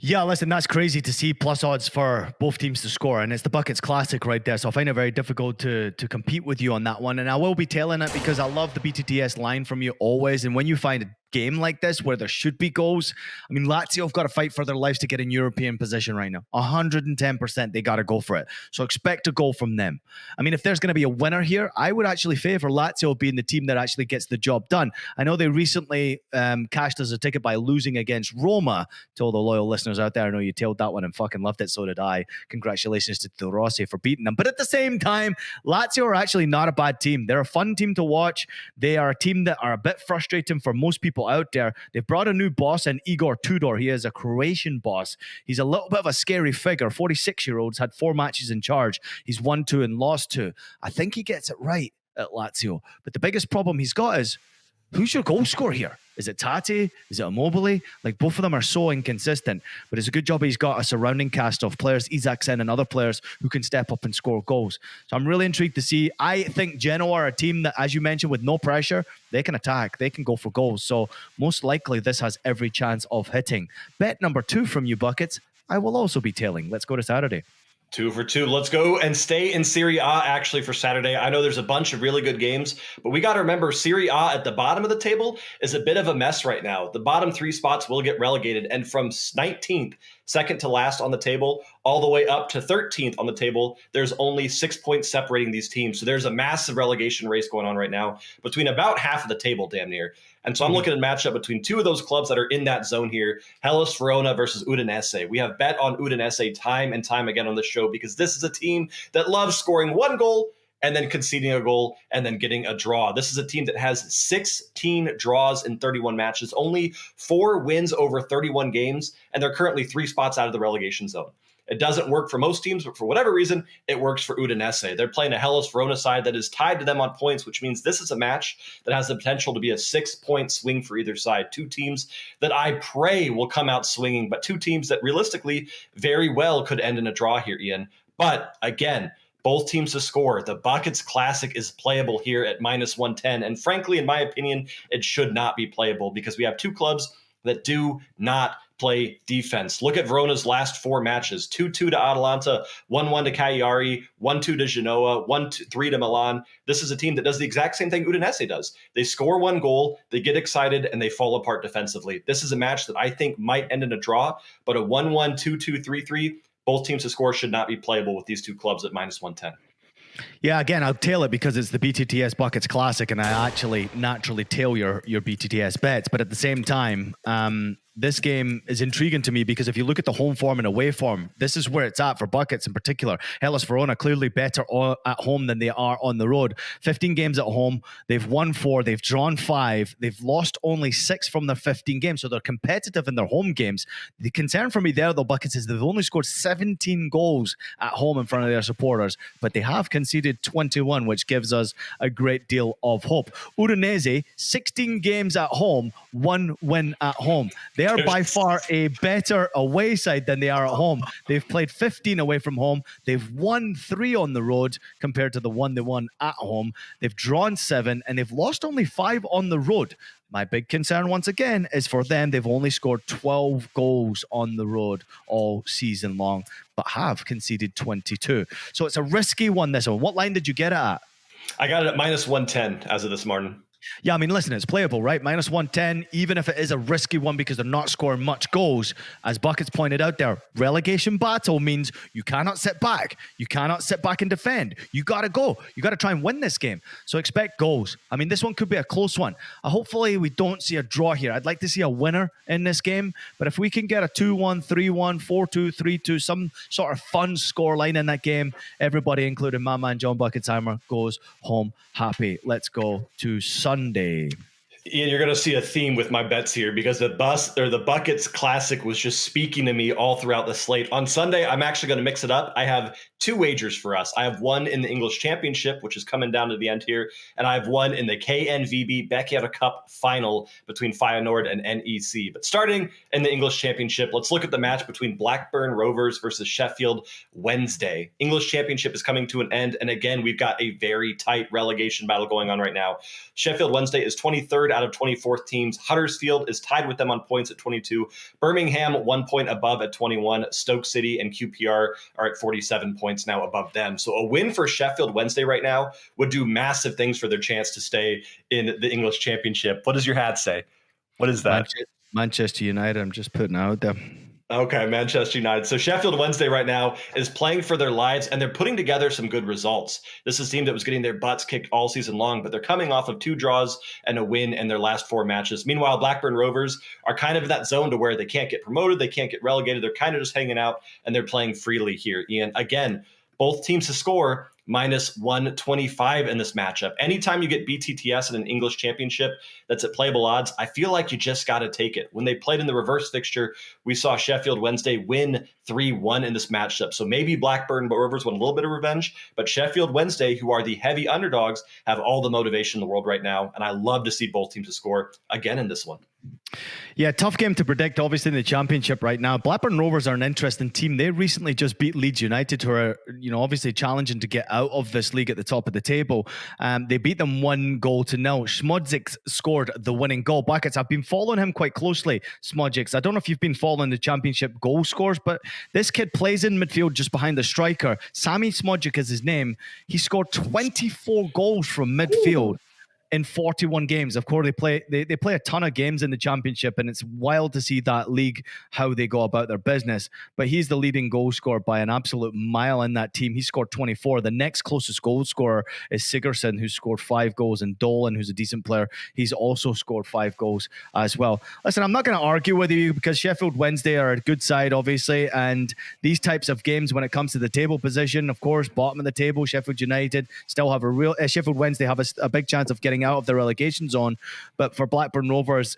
Yeah, listen, that's crazy to see plus odds for both teams to score, and it's the Buckets Classic right there, so I find it very difficult to compete with you on that one, and I will be tailing it because I love the BTTS line from you always, and when you find a game like this where there should be goals, I mean, Lazio have got to fight for their lives to get in European position right now. 110%, they got to go for it. So expect a goal from them. I mean, if there's going to be a winner here, I would actually favor Lazio being the team that actually gets the job done. I know they recently cashed us a ticket by losing against Roma. To all the loyal listeners out there, I know you tailed that one and fucking loved it, so did I. Congratulations to De Rossi for beating them. But at the same time, Lazio are actually not a bad team. They're a fun team to watch. They are a team that are a bit frustrating for most people out there. They've brought a new boss in, Igor Tudor. He is a Croatian boss. He's a little bit of a scary figure. 46-year-olds, had 4 matches in charge. He's won 2 and lost 2. I think he gets it right at Lazio. But the biggest problem he's got is, who's your goal scorer here? Is it Tati? Is it Immobile? Like, both of them are so inconsistent. But it's a good job he's got a surrounding cast of players, Isaksen and other players who can step up and score goals. So I'm really intrigued to see. I think Genoa are a team that, as you mentioned, with no pressure, they can attack. They can go for goals. So most likely this has every chance of hitting. Bet number 2 from you, Buckets. I will also be tailing. Let's go to Saturday. 2 for 2. Let's go and stay in Serie A actually for Saturday. I know there's a bunch of really good games, but we got to remember Serie A at the bottom of the table is a bit of a mess right now. The bottom 3 spots will get relegated, and from 19th, second to last on the table, all the way up to 13th on the table, there's only 6 points separating these teams. So there's a massive relegation race going on right now between about half of the table, damn near. And so I'm looking at a matchup between 2 of those clubs that are in that zone here, Hellas Verona versus Udinese. We have bet on Udinese time and time again on this show because this is a team that loves scoring 1 goal and then conceding a goal and then getting a draw. This is a team that has 16 draws in 31 matches, only 4 wins over 31 games, and they're currently 3 spots out of the relegation zone. It doesn't work for most teams, but for whatever reason, it works for Udinese. They're playing a Hellas Verona side that is tied to them on points, which means this is a match that has the potential to be a 6-point swing for either side. 2 teams that I pray will come out swinging, but 2 teams that realistically very well could end in a draw here, Ian. But again, both teams to score. The Buckets Classic is playable here at minus 110. And frankly, in my opinion, it should not be playable because we have 2 clubs that do not play defense. Look at Verona's last 4 matches: 2-2 to Atalanta, 1-1 to Cagliari, 1-2 to Genoa, 1-3 to Milan. This is a team that does the exact same thing Udinese does. They score 1 goal, they get excited, and they fall apart defensively. This is a match that I think might end in a draw, but a 1-1, 2-2, 3-3, both teams to score should not be playable with these 2 clubs at minus 110. Yeah, again, I'll tail it because it's the BTTS Buckets Classic, and I actually naturally tail your BTTS bets. But at the same time, this game is intriguing to me because if you look at the home form and away form, this is where it's at for Buckets in particular. Hellas Verona clearly better at home than they are on the road. 15 games at home, they've won 4, they've drawn 5, they've lost only 6 from their 15 games, so they're competitive in their home games. The concern for me there, though, Buckets, is they've only scored 17 goals at home in front of their supporters, but they have conceded 21, which gives us a great deal of hope. Udinese, 16 games at home, 1 win at home. They are by far a better away side than they are at home. They've played 15 away from home. They've won 3 on the road compared to the 1 they won at home. They've drawn 7 and they've lost only 5 on the road. My big concern, once again, is for them. They've only scored 12 goals on the road all season long, but have conceded 22. So it's a risky one, this one. What line did you get it at? I got it at minus 110 as of this morning. Yeah, I mean, listen, it's playable, right? Minus 110, even if it is a risky one because they're not scoring much goals. As Buckets pointed out there, relegation battle means you cannot sit back. You cannot sit back and defend. You got to go. You got to try and win this game. So expect goals. I mean, this one could be a close one. Hopefully, we don't see a draw here. I'd like to see a winner in this game. But if we can get a 2-1, 3-1, 4-2, 3-2, some sort of fun score line in that game, everybody, including my man John Bucketsheimer, goes home happy. Let's go to Sunday. Ian, you're going to see a theme with my bets here because the Buckets Classic was just speaking to me all throughout the slate. On Sunday, I'm actually going to mix it up. I have two wagers for us. I have one in the English Championship, which is coming down to the end here, and I have one in the KNVB Beckyada Cup final between Feyenoord and NEC. But starting in the English Championship, let's look at the match between Blackburn Rovers versus Sheffield Wednesday. English Championship is coming to an end, and again, we've got a very tight relegation battle going on right now. Sheffield Wednesday is 23rd out of 24th teams. Huddersfield is tied with them on points at 22. Birmingham 1 point above at 21. Stoke City and QPR are at 47 points now above them. So a win for Sheffield Wednesday right now would do massive things for their chance to stay in the English Championship. What does your hat say? What is that? Manchester United. I'm just putting out there. Okay, Manchester United. So Sheffield Wednesday right now is playing for their lives, and they're putting together some good results. This is a team that was getting their butts kicked all season long, but they're coming off of 2 draws and a win in their last 4 matches. Meanwhile, Blackburn Rovers are kind of in that zone to where they can't get promoted, they can't get relegated. They're kind of just hanging out, and they're playing freely here. Ian, again, both teams to score minus 125 in this matchup. Anytime you get BTTS in an English championship that's at playable odds, I feel like you just got to take it. When they played in the reverse fixture, we saw Sheffield Wednesday win 3-1 in this matchup. So maybe Blackburn Rovers want a little bit of revenge, but Sheffield Wednesday, who are the heavy underdogs, have all the motivation in the world right now. And I love to see both teams to score again in this one. Yeah, tough game to predict, obviously, in the championship right now. Blackburn Rovers are an interesting team. They recently just beat Leeds United, who are, obviously challenging to get out of this league at the top of the table. They beat them 1-0. Smodzik scored the winning goal. Buckets, I've been following him quite closely, Smodzik. I don't know if you've been following the championship goal scores, but this kid plays in midfield just behind the striker. Sami Smodzik is his name. He scored 24 goals from midfield. Ooh. In 41 games. Of course, they play a ton of games in the championship, and it's wild to see that league, how they go about their business. But he's the leading goal scorer by an absolute mile in that team. He scored 24. The next closest goal scorer is Sigurdsson, who scored 5 goals, and Dolan, who's a decent player, he's also scored 5 goals as well. Listen, I'm not going to argue with you because Sheffield Wednesday are a good side, obviously, and these types of games, when it comes to the table position, of course, bottom of the table, Sheffield United still have Sheffield Wednesday have a big chance of getting out of the relegation zone, but for Blackburn Rovers,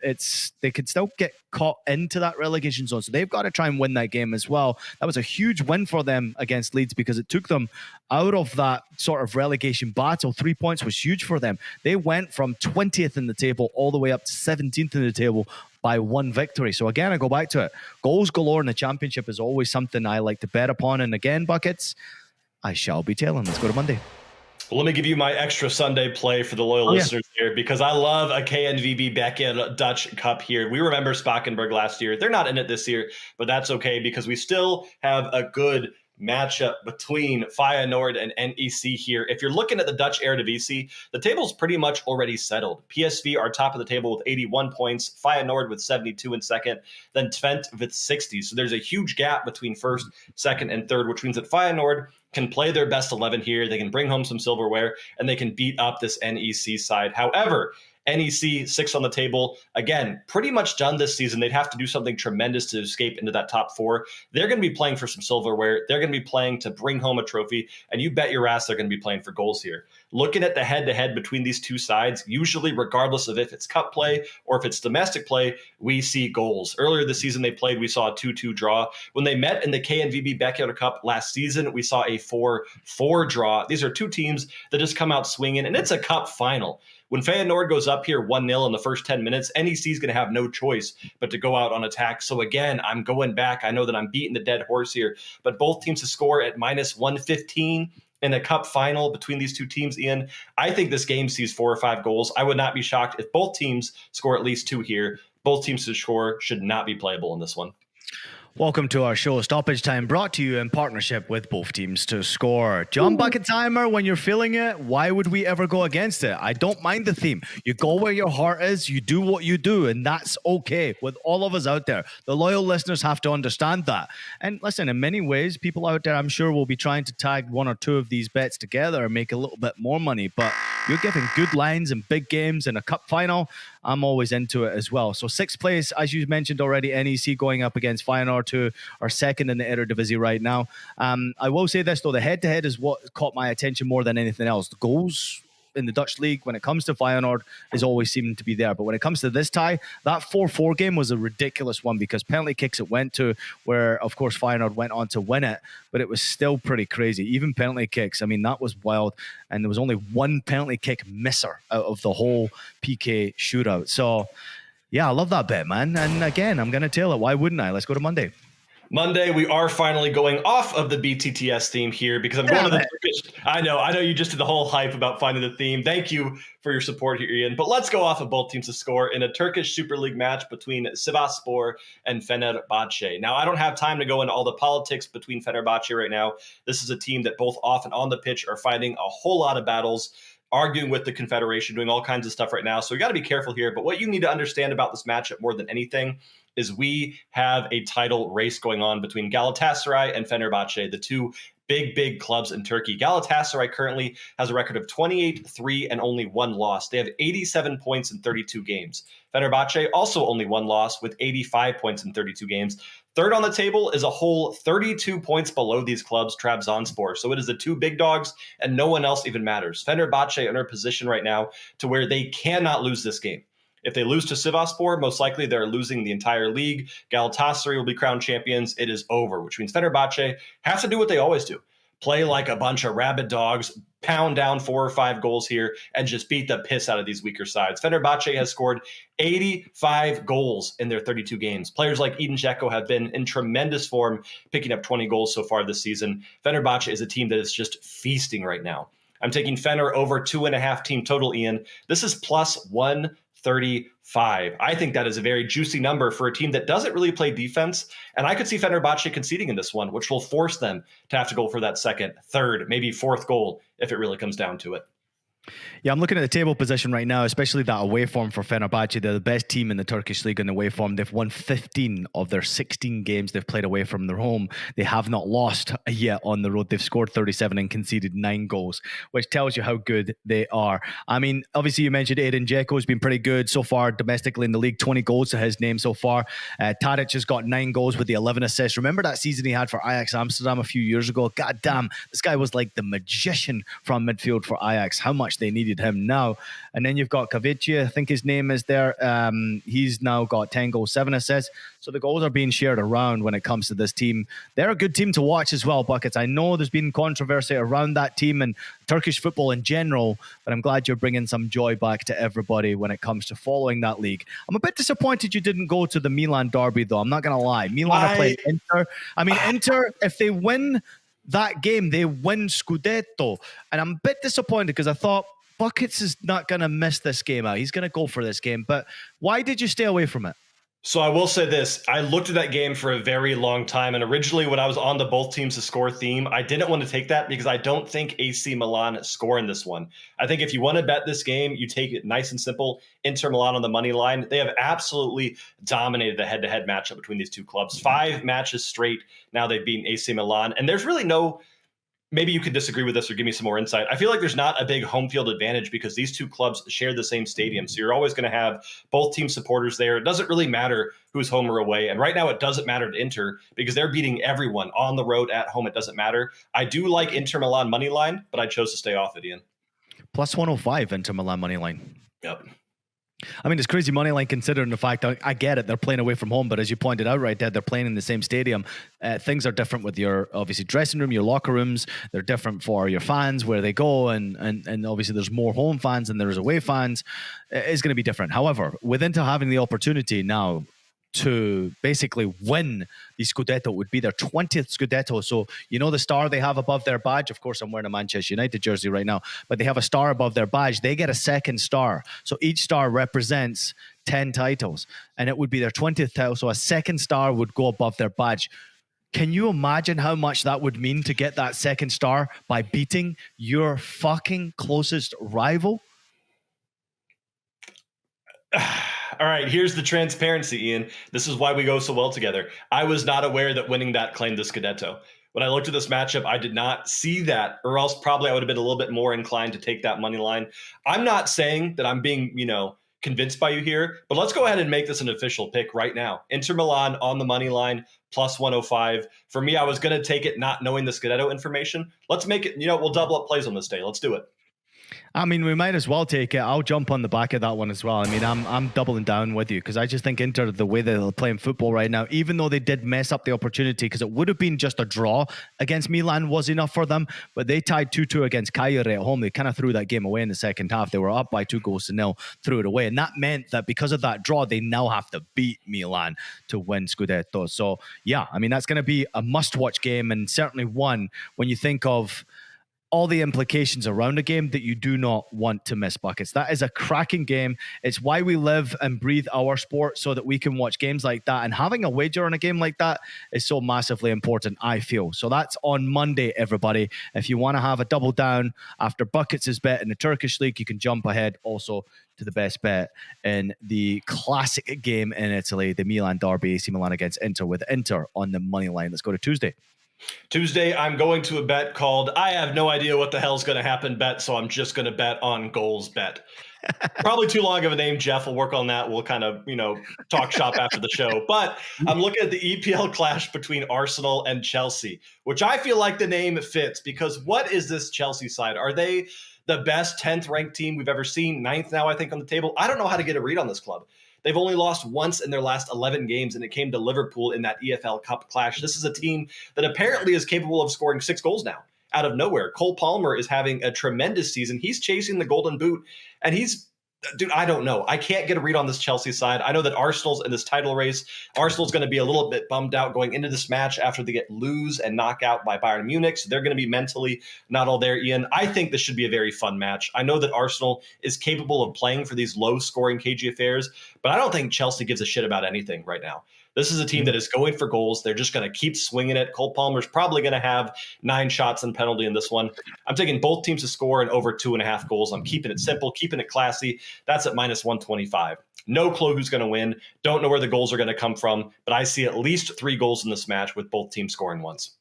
they could still get caught into that relegation zone, so they've got to try and win that game as well. That was a huge win for them against Leeds because it took them out of that sort of relegation battle. 3 points was huge for them. They went from 20th in the table all the way up to 17th in the table by 1 victory. So again, I go back to it. Goals galore in the championship is always something I like to bet upon, and again, Buckets, I shall be telling. Let's go to Monday. Well, let me give you my extra Sunday play for the loyal listeners here, because I love a KNVB Beckyada Dutch Cup here. We remember Spakenburg last year. They're not in it this year, but that's okay because we still have a good matchup between Feyenoord and NEC here. If you're looking at the Dutch Eredivisie, the table's pretty much already settled. PSV are top of the table with 81 points, Feyenoord with 72 in second, then Twente with 60. So there's a huge gap between first, second, and third, which means that Feyenoord can play their best 11 here. They can bring home some silverware, and they can beat up this NEC side. However, NEC, 6 on the table. Again, pretty much done this season. They'd have to do something tremendous to escape into that top 4. They're going to be playing for some silverware. They're going to be playing to bring home a trophy, and you bet your ass they're going to be playing for goals here. Looking at the head-to-head between these two sides, usually regardless of if it's cup play or if it's domestic play, we see goals. Earlier this season they played, we saw a 2-2 draw. When they met in the KNVB Beckyada Cup last season, we saw a 4-4 draw. These are two teams that just come out swinging, and it's a cup final. When Feyenoord goes up here 1-0 in the first 10 minutes, NEC is going to have no choice but to go out on attack. So again, I'm going back. I know that I'm beating the dead horse here, but both teams to score at minus 115 in a cup final between these two teams, Ian. I think this game sees 4 or 5 goals. I would not be shocked if both teams score at least 2 here. Both teams to score should not be playable in this one. Welcome to our show, Stoppage Time, brought to you in partnership with both teams to score. John Bucket Timer, when you're feeling it, why would we ever go against it? I don't mind the theme. You go where your heart is, you do what you do, and that's okay with all of us out there. The loyal listeners have to understand that. And listen, in many ways, people out there, I'm sure, will be trying to tag 1 or 2 of these bets together and make a little bit more money, but you're giving good lines in big games in a cup final. I'm always into it as well. So 6th place, as you mentioned already, NEC going up against Feyenoord, who are second in the Eredivisie right now. I will say this, though, the head-to-head is what caught my attention more than anything else. The goals in the Dutch league, when it comes to Feyenoord, is always seeming to be there. But when it comes to this tie, that 4-4 game was a ridiculous one because penalty kicks it went to, where, of course, Feyenoord went on to win it, but it was still pretty crazy. Even penalty kicks, I mean, that was wild. And there was only one penalty kick misser out of the whole PK shootout. So, yeah, I love that bet, man. And again, I'm going to tail it. Why wouldn't I? Let's go to Monday. Monday, we are finally going off of the BTTS theme here because I'm going to the Turkish. I know you just did the whole hype about finding the theme. Thank you for your support here, Ian. But let's go off of both teams to score in a Turkish Super League match between Sivasspor and Fenerbahce. Now, I don't have time to go into all the politics between Fenerbahce right now. This is a team that both off and on the pitch are fighting a whole lot of battles, arguing with the Confederation, doing all kinds of stuff right now. So we got to be careful here. But what you need to understand about this matchup more than anything is we have a title race going on between Galatasaray and Fenerbahce, the two big clubs in Turkey. Galatasaray currently has a record of 28-3 and only one loss. They have 87 points in 32 games. Fenerbahce also only one loss with 85 points in 32 games. Third on the table is a whole 32 points below these clubs, Trabzonspor. So it is the two big dogs, and no one else even matters. Fenerbahce are in a position right now to where they cannot lose this game. If they lose to Sivasspor, most likely they're losing the entire league. Galatasaray will be crowned champions. It is over, which means Fenerbahce has to do what they always do. Play like a bunch of rabid dogs, pound down 4 or 5 goals here, and just beat the piss out of these weaker sides. Fenerbahce has scored 85 goals in their 32 games. Players like Edin Dzeko have been in tremendous form, picking up 20 goals so far this season. Fenerbahce is a team that is just feasting right now. I'm taking Fener over 2.5 team total, Ian. This is plus 135. I think that is a very juicy number for a team that doesn't really play defense. And I could see Fenerbahce conceding in this one, which will force them to have to go for that second, third, maybe fourth goal if it really comes down to it. Yeah, I'm looking at the table position right now, especially that away form for Fenerbahce. They're the best team in the Turkish league in away form. They've won 15 of their 16 games they've played away from their home. They have not lost yet on the road. They've scored 37 and conceded 9 goals, which tells you how good they are. I mean, obviously you mentioned Edin Dzeko has been pretty good so far domestically in the league. 20 goals to his name so far. Tadic has got 9 goals with the 11 assists. Remember that season he had for Ajax Amsterdam a few years ago? God damn, this guy was like the magician from midfield for Ajax. How much they needed him now. And then you've got Kavici, I think his name is there. He's now got 10 goals, 7 assists. So the goals are being shared around when it comes to this team. They're a good team to watch as well, Buckets. I know there's been controversy around that team and Turkish football in general, but I'm glad you're bringing some joy back to everybody when it comes to following that league. I'm a bit disappointed you didn't go to the Milan derby, though. I'm not going to lie. Milan are playing Inter. I mean, Inter, if they win that game, they win Scudetto. And I'm a bit disappointed because I thought, Buckets is not going to miss this game out. He's going to go for this game. But why did you stay away from it? So I will say this. I looked at that game for a very long time. And originally when I was on the both teams to score theme, I didn't want to take that because I don't think AC Milan score in this one. I think if you want to bet this game, you take it nice and simple. Inter Milan on the money line. They have absolutely dominated the head-to-head matchup between these two clubs. 5 matches straight. Now they've beaten AC Milan. And there's really no... Maybe you could disagree with this or give me some more insight. I feel like there's not a big home field advantage because these two clubs share the same stadium. So you're always going to have both team supporters there. It doesn't really matter who's home or away. And right now it doesn't matter to Inter because they're beating everyone on the road, at home. It doesn't matter. I do like Inter Milan money line, but I chose to stay off it, Ian. Plus 105 Inter Milan money line. Yep. I mean, it's crazy money line considering the fact that I get it. They're playing away from home, but as you pointed out right there, they're playing in the same stadium. Things are different with your, obviously, dressing room, your locker rooms. They're different for your fans, where they go. And obviously there's more home fans than there is away fans. It's going to be different. However, with Inter having the opportunity now to basically win the Scudetto, would be their 20th Scudetto. So, you know, the star they have above their badge. Of course, I'm wearing a Manchester United jersey right now, but they have a star above their badge. They get a second star. So each star represents 10 titles, and it would be their 20th title. So a second star would go above their badge. Can you imagine how much that would mean to get that second star by beating your fucking closest rival? All right, here's the transparency, Ian. This is why we go so well together. I was not aware that winning that claimed the Scudetto. When I looked at this matchup, I did not see that, or else probably I would have been a little bit more inclined to take that money line. I'm not saying that I'm being, convinced by you here, but let's go ahead and make this an official pick right now. Inter Milan on the money line, plus 105. For me, I was going to take it not knowing the Scudetto information. Let's make it, we'll double up plays on this day. Let's do it. I mean, we might as well take it. I'll jump on the back of that one as well. I mean, I'm doubling down with you because I just think Inter, the way they're playing football right now, even though they did mess up the opportunity, because it would have been just a draw against Milan was enough for them, but they tied 2-2 against Cagliari at home. They kind of threw that game away in the second half. They were up by 2-0, threw it away. And that meant that because of that draw, they now have to beat Milan to win Scudetto. So, yeah, I mean, that's going to be a must-watch game, and certainly one when you think of all the implications around a game that you do not want to miss, Buckets. That is a cracking game. It's why we live and breathe our sport, so that we can watch games like that. And having a wager on a game like that is so massively important, I feel. So that's on Monday, everybody. If you want to have a double down after Buckets' bet in the Turkish League, you can jump ahead also to the best bet in the classic game in Italy, the Milan derby, AC Milan against Inter, with Inter on the money line. Let's go to Tuesday. Tuesday, I'm going to a bet called I have no idea what the hell's going to happen bet, so I'm just going to bet on goals bet. Probably too long of a name. Jeff will work on that. We'll kind of, talk shop after the show. But I'm looking at the EPL clash between Arsenal and Chelsea, which I feel like the name fits, because what is this Chelsea side? Are they the best 10th ranked team we've ever seen? 9th now, I think, on the table. I don't know how to get a read on this club. They've only lost once in their last 11 games, and it came to Liverpool in that EFL Cup clash. This is a team that apparently is capable of scoring 6 goals now out of nowhere. Cole Palmer is having a tremendous season. He's chasing the Golden Boot, and dude, I don't know. I can't get a read on this Chelsea side. I know that Arsenal's in this title race. Arsenal's going to be a little bit bummed out going into this match after they lose and knock out by Bayern Munich. So they're going to be mentally not all there, Ian. I think this should be a very fun match. I know that Arsenal is capable of playing for these low-scoring, cagey affairs, but I don't think Chelsea gives a shit about anything right now. This is a team that is going for goals. They're just going to keep swinging it. Cole Palmer's probably going to have 9 shots and penalty in this one. I'm taking both teams to score and over 2.5 goals. I'm keeping it simple, keeping it classy. That's at minus 125. No clue who's going to win. Don't know where the goals are going to come from, but I see at least 3 goals in this match with both teams scoring once.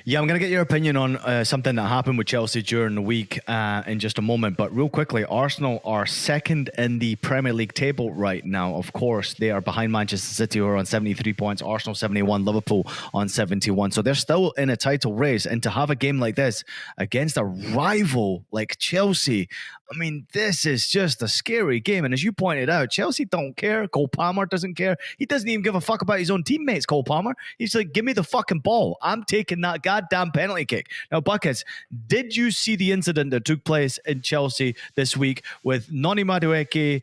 Yeah, I'm going to get your opinion on something that happened with Chelsea during the week in just a moment. But real quickly, Arsenal are second in the Premier League table right now. Of course, they are behind Manchester City, who are on 73 points, Arsenal 71, Liverpool on 71. So they're still in a title race. And to have a game like this against a rival like Chelsea, I mean, this is just a scary game. And as you pointed out, Chelsea don't care. Cole Palmer doesn't care. He doesn't even give a fuck about his own teammates, Cole Palmer. He's like, give me the fucking ball. I'm taking that goddamn penalty kick. Now, Buckets, did you see the incident that took place in Chelsea this week with Noni Madueke,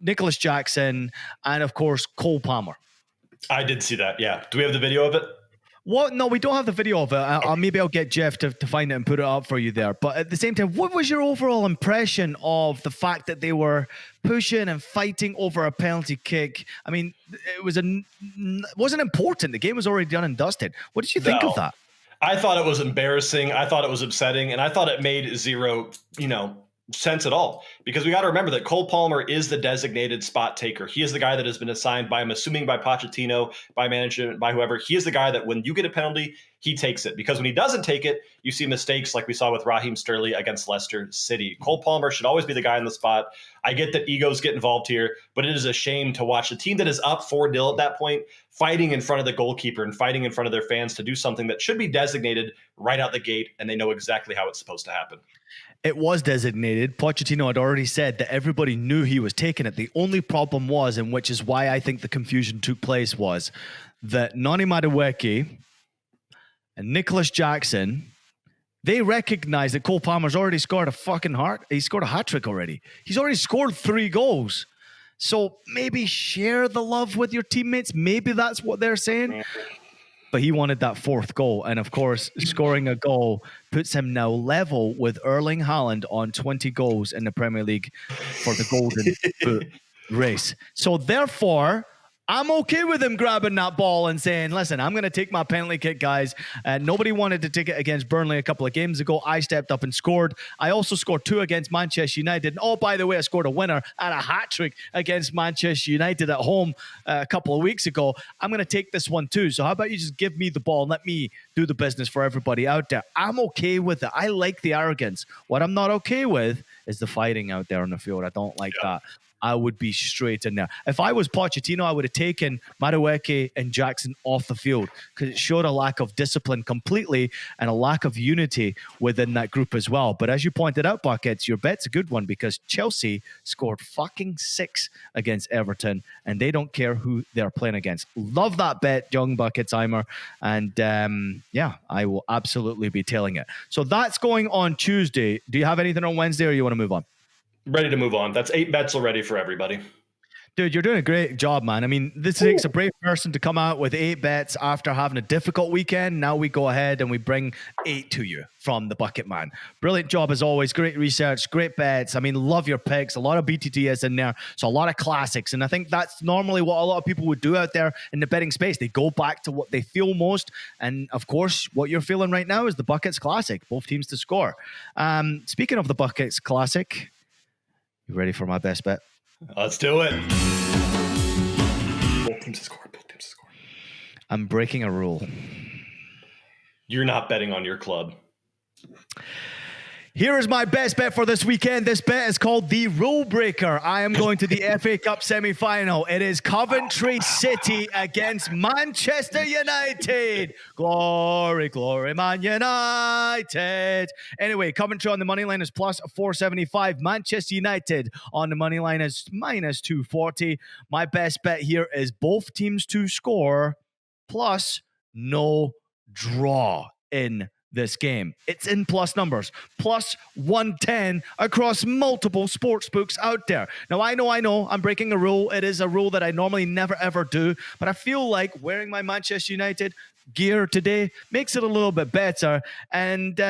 Nicholas Jackson, and, of course, Cole Palmer? I did see that, yeah. Do we have the video of it? What? No, we don't have the video of it. Maybe I'll get Jeff to find it and put it up for you there. But at the same time, what was your overall impression of the fact that they were pushing and fighting over a penalty kick? I mean, it wasn't important. The game was already done and dusted. What did you think of that? I thought it was embarrassing. I thought it was upsetting. And I thought it made zero, sense at all, because we got to remember that Cole Palmer is the designated spot taker. He is the guy that has been assigned by, I'm assuming, by Pochettino, by management, by whoever. He is the guy that when you get a penalty, he takes it, because when he doesn't take it, you see mistakes like we saw with Raheem Sterling against Leicester City. Cole Palmer should always be the guy in the spot. I get that egos get involved here, but it is a shame to watch a team that is up 4-0 at that point fighting in front of the goalkeeper and fighting in front of their fans to do something that should be designated right out the gate, and they know exactly how it's supposed to happen. It was designated. Pochettino had already said that everybody knew he was taking it. The only problem was, and which is why I think the confusion took place, was that Noni Madueke and Nicholas Jackson, they recognized that Cole Palmer's already scored he scored a hat-trick already. He's already scored 3 goals. So maybe share the love with your teammates. Maybe that's what they're saying. But he wanted that 4th goal. And of course, scoring a goal puts him now level with Erling Haaland on 20 goals in the Premier League for the Golden Boot race. So therefore, I'm okay with him grabbing that ball and saying, listen, I'm going to take my penalty kick, guys. Nobody wanted to take it against Burnley a couple of games ago. I stepped up and scored. I also scored 2 against Manchester United. And oh, by the way, I scored a winner and a hat-trick against Manchester United at home a couple of weeks ago. I'm going to take this one too. So how about you just give me the ball and let me do the business for everybody out there? I'm okay with it. I like the arrogance. What I'm not okay with is the fighting out there on the field. I don't like that I would be straight in there. If I was Pochettino, I would have taken Madueke and Jackson off the field because it showed a lack of discipline completely and a lack of unity within that group as well. But as you pointed out, Buckets, your bet's a good one because Chelsea scored fucking 6 against Everton and they don't care who they're playing against. Love that bet, young Bucketsheimer. And I will absolutely be tailing it. So that's going on Tuesday. Do you have anything on Wednesday or you want to move on? Ready to move on. That's 8 bets already for everybody. Dude, you're doing a great job, man. I mean, this takes a brave person to come out with 8 bets after having a difficult weekend. Now we go ahead and we bring 8 to you from the Bucket Man. Brilliant job as always. Great research, great bets. I mean, love your picks. A lot of BTTS in there. So a lot of classics. And I think that's normally what a lot of people would do out there in the betting space. They go back to what they feel most. And of course, what you're feeling right now is the Buckets Classic. Both teams to score. Speaking of the Buckets Classic, you ready for my best bet? Let's do it. Both teams to score. I'm breaking a rule. You're not betting on your club. Here is my best bet for this weekend. This bet is called the Rule Breaker. I am going to the FA Cup semi-final. It is Coventry City against Manchester United. Glory, glory, Man United. Anyway, Coventry on the money line is plus 475. Manchester United on the money line is minus 240. My best bet here is both teams to score plus no draw in this game. It's in plus numbers, plus 110 across multiple sports books out there. Now, I know, I'm breaking a rule. It is a rule that I normally never, ever do, but I feel like wearing my Manchester United gear today makes it a little bit better. And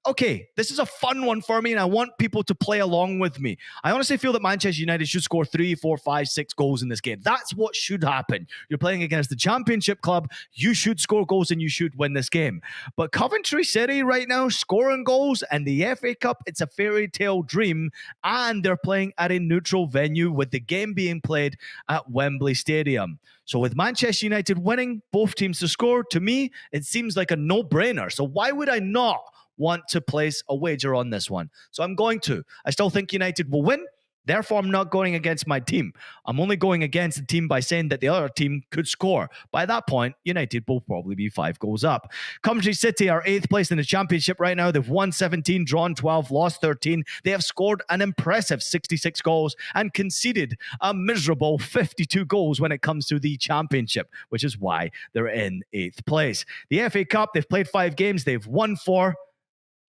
okay, this is a fun one for me, and I want people to play along with me. I honestly feel that Manchester United should score 3, 4, 5, 6 goals in this game. That's what should happen. You're playing against the championship club. You should score goals and you should win this game. But Coventry City right now scoring goals, and the FA Cup, it's a fairy tale dream, and they're playing at a neutral venue with the game being played at Wembley Stadium. So with Manchester United winning, both teams to score, to me, it seems like a no-brainer. So why would I not want to place a wager on this one? So I'm going to. I still think United will win. Therefore, I'm not going against my team. I'm only going against the team by saying that the other team could score. By that point, United will probably be 5 goals up. Coventry City are 8th place in the championship right now. They've won 17, drawn 12, lost 13. They have scored an impressive 66 goals and conceded a miserable 52 goals when it comes to the championship, which is why they're in 8th place. The FA Cup, they've played 5 games. They've won 4.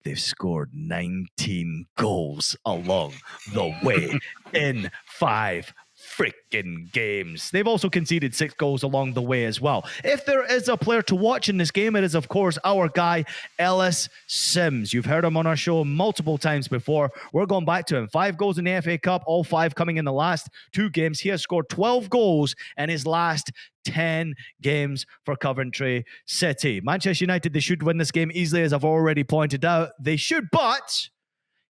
They've scored 19 goals along the way in 5 freaking games. They've also conceded 6 goals along the way as well. If there is a player to watch in this game, it is, of course, our guy, Ellis Sims. You've heard him on our show multiple times before. We're going back to him. 5 goals in the FA Cup, all 5 coming in the last 2 games. He has scored 12 goals in his last 10 games for Coventry City. Manchester United, they should win this game easily, as I've already pointed out. They should, but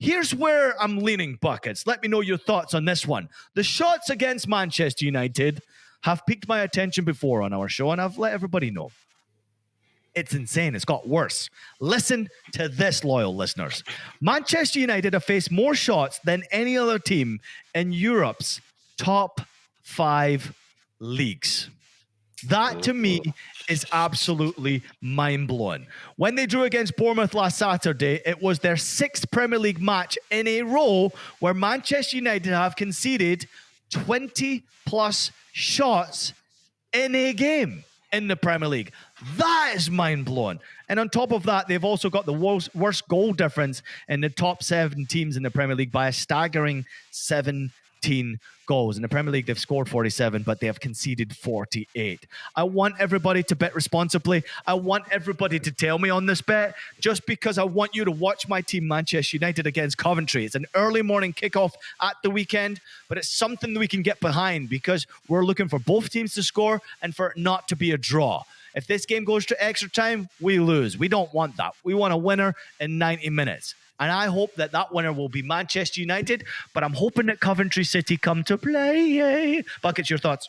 here's where I'm leaning, Buckets. Let me know your thoughts on this one. The shots against Manchester United have piqued my attention before on our show, and I've let everybody know. It's insane. It's got worse. Listen to this, loyal listeners. Manchester United have faced more shots than any other team in Europe's top 5 leagues. That, to me, is absolutely mind-blowing. When they drew against Bournemouth last Saturday, it was their 6th Premier League match in a row where Manchester United have conceded 20-plus shots in a game in the Premier League. That is mind-blowing. And on top of that, they've also got the worst goal difference in the top 7 teams in the Premier League by a staggering 17 goals. In the Premier League, they've scored 47, but they have conceded 48. I want everybody to bet responsibly. I want everybody to tell me on this bet, just because I want you to watch my team, Manchester United, against Coventry. It's an early morning kickoff at the weekend, but it's something that we can get behind because we're looking for both teams to score and for it not to be a draw. If this game goes to extra time, we lose. We don't want that. We want a winner in 90 minutes. And I hope that that winner will be Manchester United, but I'm hoping that Coventry City come to play. Buckets, your thoughts?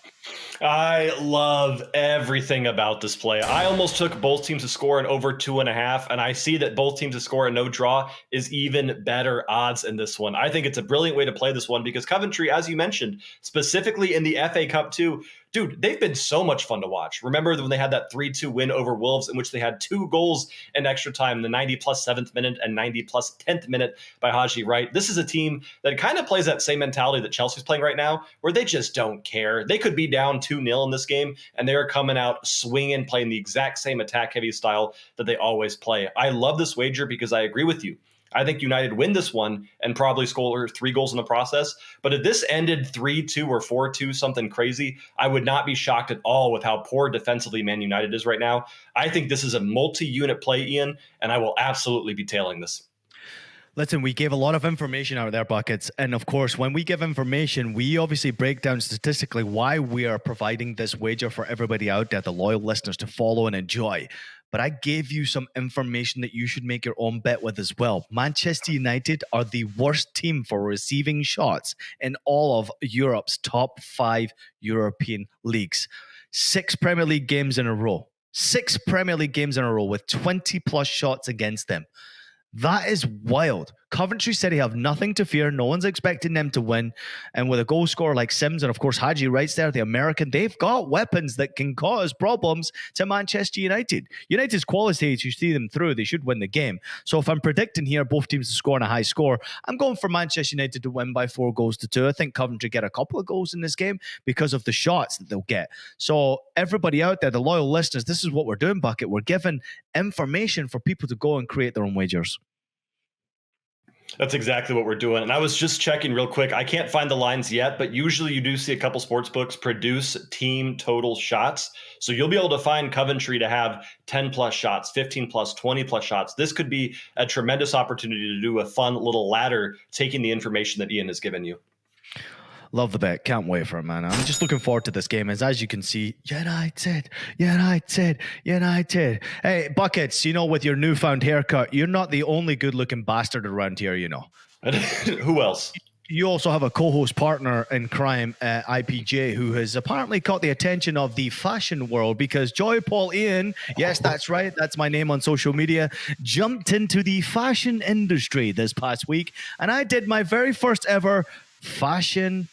I love everything about this play. I almost took both teams to score in over 2.5, and I see that both teams to score and no draw is even better odds in this one. I think it's a brilliant way to play this one because Coventry, as you mentioned, specifically in the FA Cup too, dude, they've been so much fun to watch. Remember when they had that 3-2 win over Wolves in which they had 2 goals in extra time, the 90 plus 7th minute and 90 plus 10th minute by Haji Wright. This is a team that kind of plays that same mentality that Chelsea's playing right now, where they just don't care. They could be down 2-0 in this game, and they're coming out swinging, playing the exact same attack-heavy style that they always play. I love this wager because I agree with you. I think United win this one and probably score 3 goals in the process. But if this ended 3-2 or 4-2, something crazy, I would not be shocked at all with how poor defensively Man United is right now. I think this is a multi-unit play, Ian, and I will absolutely be tailing this. Listen, we gave a lot of information out there, Buckets. And of course, when we give information, we obviously break down statistically why we are providing this wager for everybody out there, the loyal listeners, to follow and enjoy. But I gave you some information that you should make your own bet with as well. Manchester United are the worst team for receiving shots in all of Europe's top 5 European leagues. 6 Premier League games in a row. 6 Premier League games in a row with 20 plus shots against them. That is wild. Coventry City have nothing to fear. No one's expecting them to win. And with a goal scorer like Sims and, of course, Haji Wright's there, the American, they've got weapons that can cause problems to Manchester United. United's quality, you see them through, they should win the game. So if I'm predicting here both teams to score on a high score, I'm going for Manchester United to win by 4-2. I think Coventry get a couple of goals in this game because of the shots that they'll get. So everybody out there, the loyal listeners, this is what we're doing, Bucket. We're giving information for people to go and create their own wagers. That's exactly what we're doing. And I was just checking real quick. I can't find the lines yet, but usually you do see a couple sports books produce team total shots. So you'll be able to find Coventry to have 10 plus shots, 15 plus, 20 plus shots. This could be a tremendous opportunity to do a fun little ladder, taking the information that Ian has given you. Love the bet. Can't wait for it, man. I'm just looking forward to this game. As you can see, United. Hey, Buckets, with your newfound haircut, you're not the only good-looking bastard around here, Who else? You also have a co-host partner in crime, IPJ, who has apparently caught the attention of the fashion world because Joy Paul Ian, yes, that's right, that's my name on social media, jumped into the fashion industry this past week, and I did my very first ever fashion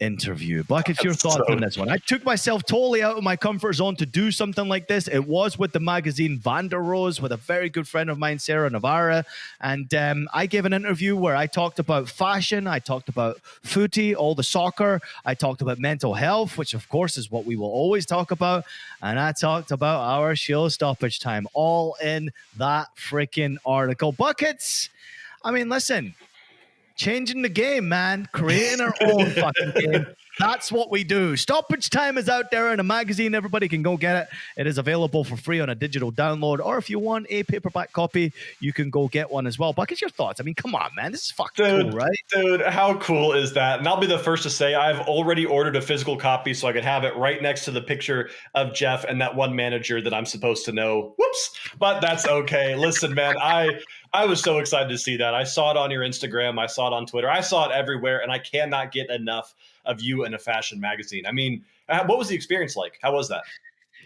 interview. Buckets, your thoughts on this one? I took myself totally out of my comfort zone to do something like this. It was with the magazine Van der Rohe with a very good friend of mine, Sarah Navarra. And I gave an interview where I talked about fashion. I talked about footy, all the soccer. I talked about mental health, which of course is what we will always talk about. And I talked about our show Stoppage Time, all in that freaking article. Buckets, I mean, listen, changing the game, man. Creating our own fucking game. That's what we do. Stoppage Time is out there in a magazine. Everybody can go get it. It is available for free on a digital download. Or if you want a paperback copy, you can go get one as well. Buckets, your thoughts? I mean, come on, man. This is fucking cool, right? Dude, how cool is that? And I'll be the first to say I've already ordered a physical copy so I could have it right next to the picture of Jeff and that one manager that I'm supposed to know. Whoops. But that's okay. Listen, man, I was so excited to see that. I saw it on your Instagram. I saw it on Twitter. I saw it everywhere, and I cannot get enough of you in a fashion magazine. I mean, what was the experience like? How was that?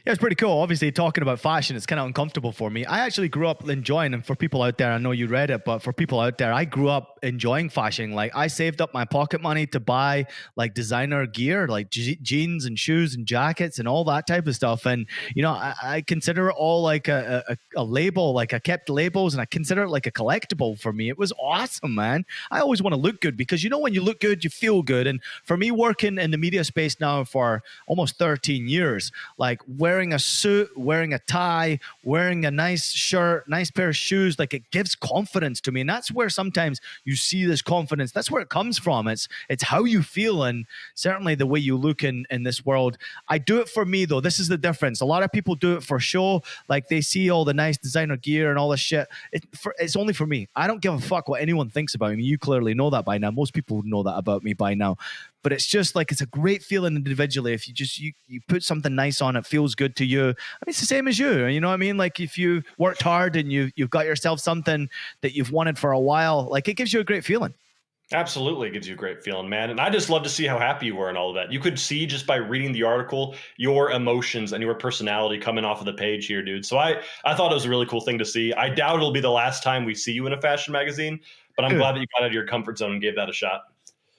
Yeah, it's pretty cool. Obviously, talking about fashion, it's kind of uncomfortable for me. I actually grew up enjoying, and for people out there, I know you read it, but for people out there, I grew up enjoying fashion. Like, I saved up my pocket money to buy like designer gear, like jeans and shoes and jackets and all that type of stuff. And, I consider it all like a label, like I kept labels, and I consider it like a collectible for me. It was awesome, man. I always want to look good because, when you look good, you feel good. And for me, working in the media space now for almost 13 years, like wearing a suit, wearing a tie, wearing a nice shirt, nice pair of shoes, like it gives confidence to me. And that's where sometimes you see this confidence. That's where it comes from. It's how you feel, and certainly the way you look in this world. I do it for me, though. This is the difference. A lot of people do it for show. Like, they see all the nice designer gear and all this shit. It's only for me. I don't give a fuck what anyone thinks about me. You clearly know that by now. Most people know that about me by now. but it's just like, it's a great feeling individually. If you put something nice on, it feels good to you. I mean, it's the same as you. You know what I mean? Like if you worked hard and you've got yourself something that you've wanted for a while, like it gives you a great feeling. Absolutely gives you a great feeling, man. And I just love to see how happy you were and all of that. You could see just by reading the article, your emotions and your personality coming off of the page here, dude. So I thought it was a really cool thing to see. I doubt it'll be the last time we see you in a fashion magazine, but I'm glad that you got out of your comfort zone and gave that a shot.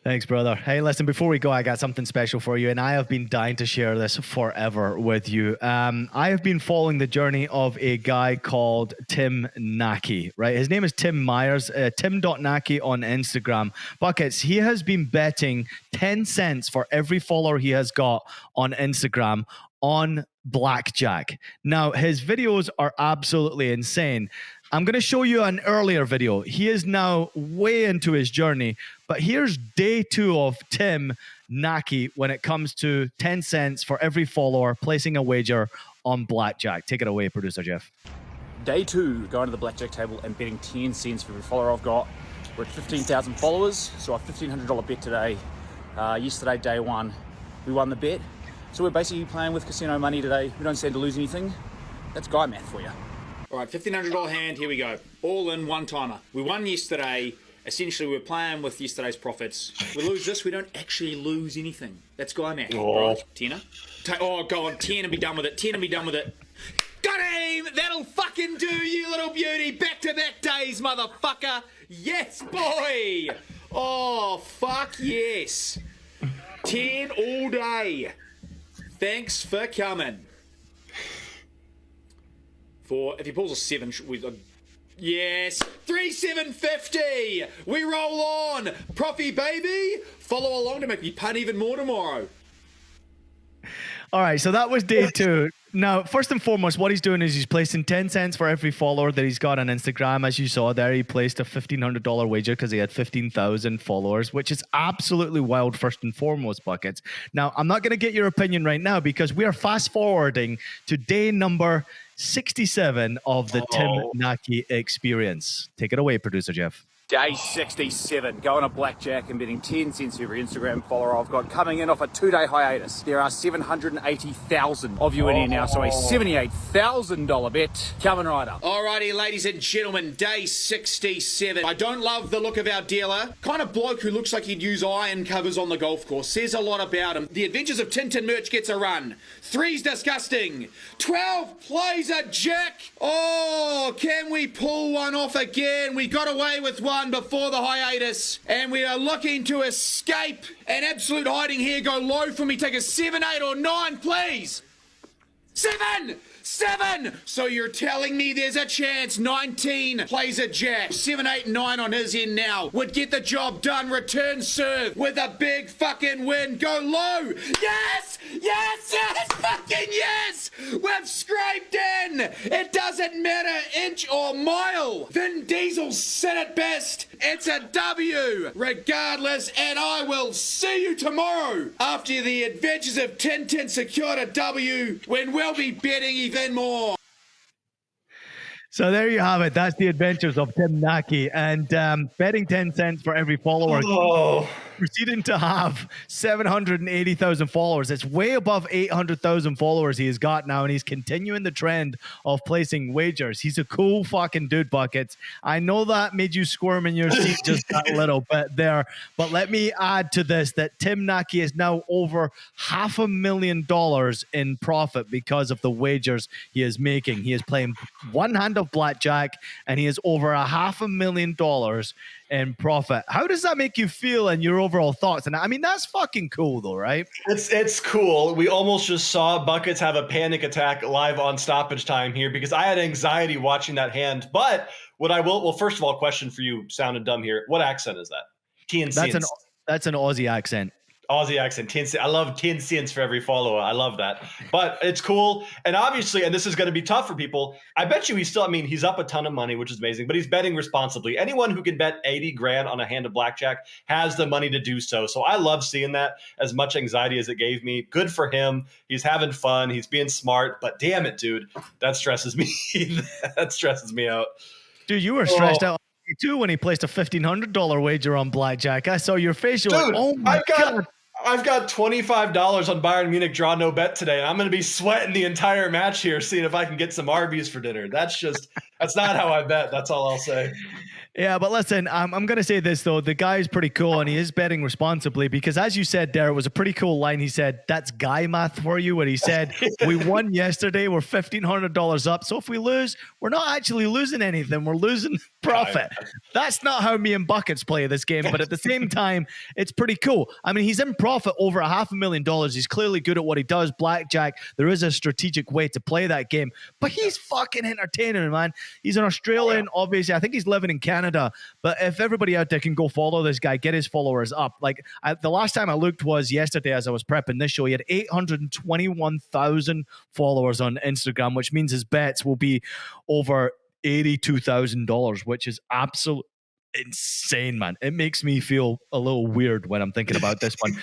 Thanks, brother. Hey, listen, before we go, I got something special for you, and I have been dying to share this forever with you. I have been following the journey of a guy called Tim Naki, right? His name is Tim Myers, tim.naki on Instagram. Buckets, he has been betting 10 cents for every follower he has got on Instagram on Blackjack. Now, his videos are absolutely insane. I'm going to show you an earlier video. He is now way into his journey, but here's day 2 of Tim Naki when it comes to 10 cents for every follower placing a wager on Blackjack. Take it away, producer Jeff. Day 2, going to the Blackjack table and betting 10 cents for every follower I've got. We're at 15,000 followers, so a $1,500 bet today. Yesterday, day 1, we won the bet. So we're basically playing with casino money today. We don't stand to lose anything. That's guy math for you. All right, $1,500 hand, here we go. All in, one-timer. We won yesterday. Essentially, we're playing with yesterday's profits. We lose this, we don't actually lose anything. That's guy math. Oh. Right, tenner. Go on, 10 and be done with it. 10 and be done with it. Got him! That'll fucking do, you little beauty. Back-to-back days, motherfucker. Yes, boy! Oh, fuck yes. 10 all day. Thanks for coming. If he pulls a 7, yes, 3,750. We roll on, Profi baby. Follow along to make me punt even more tomorrow. All right, so that was day 2. Now, first and foremost, what he's doing is he's placing 10 cents for every follower that he's got on Instagram. As you saw there, he placed a $1,500 wager because he had 15,000 followers, which is absolutely wild, first and foremost, Buckets. Now, I'm not going to get your opinion right now because we are fast forwarding to day number 67 of the Tim Naki experience. Take it away, producer Jeff. Day 67, going to Blackjack and betting 10 cents every Instagram follower I've got, coming in off a 2-day hiatus. There are 780,000 of you in here now, so a $78,000 bet coming right up. Alrighty, ladies and gentlemen, day 67. I don't love the look of our dealer. Kind of bloke who looks like he'd use iron covers on the golf course. Says a lot about him. The Adventures of Tintin merch gets a run. 3's disgusting. 12 plays a jack. Oh, can we pull one off again? We got away with one before the hiatus, and we are looking to escape an absolute hiding here. Go low for me. Take a 7, 8, or 9, please. 7! So you're telling me there's a chance 19 plays a jack. 7, 8, 9 on his end now. Would get the job done. Return serve with a big fucking win. Go low. Yes! Fucking yes! We've scraped in. It doesn't matter inch or mile. Vin Diesel said it best. It's a W regardless, and I will see you tomorrow after the Adventures of Tintin secured a W when we'll be betting even more. So there you have it. That's the adventures of Tim Naki, and betting 10 cents for every follower. Proceeding to have 780,000 followers. It's way above 800,000 followers he has got now, and he's continuing the trend of placing wagers. He's a cool fucking dude, Buckets. I know that made you squirm in your seat just a little bit there, but let me add to this that Tim Naki is now over $500,000 in profit because of the wagers he is making. He is playing one hand of blackjack, and he is over $500,000 in profit. How does that make you feel and your overall thoughts? And I mean, that's fucking cool though, right? It's cool. We almost just saw Buckets have a panic attack live on Stoppage Time here because I had anxiety watching that hand. But first of all, question for you, sounded dumb here. What accent is that? That's an Aussie accent. Aussie accent. 10 cents. I love 10 cents for every follower. I love that. But it's cool. And obviously, and this is going to be tough for people, I bet you he's up a ton of money, which is amazing, but he's betting responsibly. Anyone who can bet 80 grand on a hand of blackjack has the money to do so. So I love seeing that. As much anxiety as it gave me. Good for him. He's having fun. He's being smart. But damn it, dude. That stresses me. That stresses me out. Dude, you were stressed out too when he placed a $1,500 wager on blackjack. I saw your face. You're like, oh my God. I've got $25 on Bayern Munich draw no bet today. I'm going to be sweating the entire match here, seeing if I can get some Arby's for dinner. That's not how I bet. That's all I'll say. Yeah, but listen, I'm going to say this, though. The guy is pretty cool, and he is betting responsibly because, as you said there, it was a pretty cool line. He said, that's guy math for you, where he said, we won yesterday. We're $1,500 up. So if we lose, we're not actually losing anything. We're losing profit. That's not how me and Buckets play this game, but at the same time, it's pretty cool. I mean, he's in profit over $500,000. He's clearly good at what he does. Blackjack, there is a strategic way to play that game, but he's fucking entertaining, man. He's an Australian, obviously. I think he's living in Canada. But if everybody out there can go follow this guy, get his followers up. Like the last time I looked was yesterday as I was prepping this show. He had 821,000 followers on Instagram, which means his bets will be over $82,000, which is absolute insane, man. It makes me feel a little weird when I'm thinking about this one.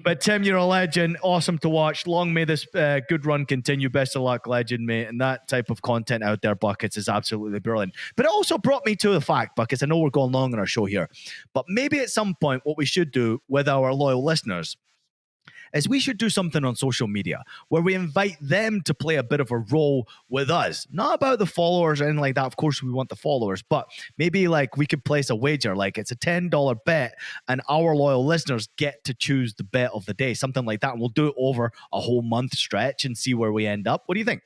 But Tim, you're a legend. Awesome to watch. Long may this good run continue. Best of luck, legend, mate. And that type of content out there, Buckets, is absolutely brilliant. But it also brought me to the fact, Buckets, I know we're going long on our show here, but maybe at some point what we should do with our loyal listeners is we should do something on social media where we invite them to play a bit of a role with us. Not about the followers or anything like that. Of course, we want the followers, but maybe like we could place a wager, like it's a $10 bet and our loyal listeners get to choose the bet of the day, something like that. And we'll do it over a whole month stretch and see where we end up. What do you think?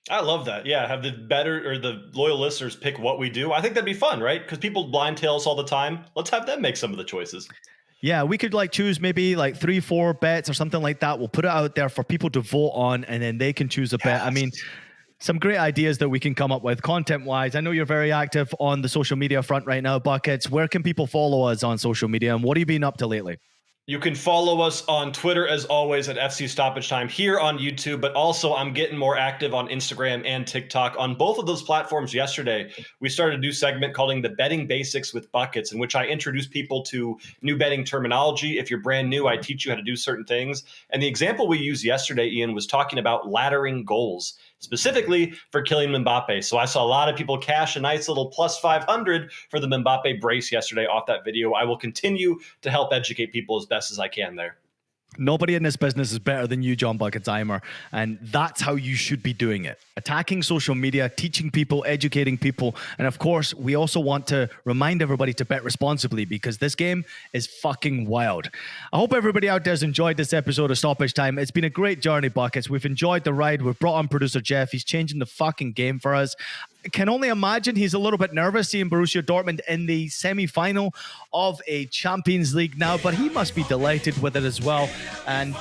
I love that. Yeah, have the loyal listeners pick what we do. I think that'd be fun, right? Because people blind tail us all the time. Let's have them make some of the choices. Yeah, we could like choose maybe like 3-4 bets or something like that. We'll put it out there for people to vote on, and then they can choose a bet. I mean, some great ideas that we can come up with content-wise. I know you're very active on the social media front right now, Buckets. Where can people follow us on social media, and what have you been up to lately? You can follow us on Twitter, as always, at FC Stoppage Time, here on YouTube, but also I'm getting more active on Instagram and TikTok. On both of those platforms yesterday, we started a new segment calling the Betting Basics with Buckets, in which I introduce people to new betting terminology. If you're brand new, I teach you how to do certain things. And the example we used yesterday, Ian, was talking about laddering goals, specifically for Kylian Mbappe. So I saw a lot of people cash a nice little plus 500 for the Mbappe brace yesterday off that video. I will continue to help educate people as best as I can there. Nobody in this business is better than you, John Bucketimer, and that's how you should be doing it. Attacking social media, teaching people, educating people, and of course, we also want to remind everybody to bet responsibly because this game is fucking wild. I hope everybody out there has enjoyed this episode of Stoppage Time. It's been a great journey, Buckets. We've enjoyed the ride. We've brought on producer Jeff. He's changing the fucking game for us. I can only imagine he's a little bit nervous seeing Borussia Dortmund in the semi-final of a Champions League now, but he must be delighted with it as well. And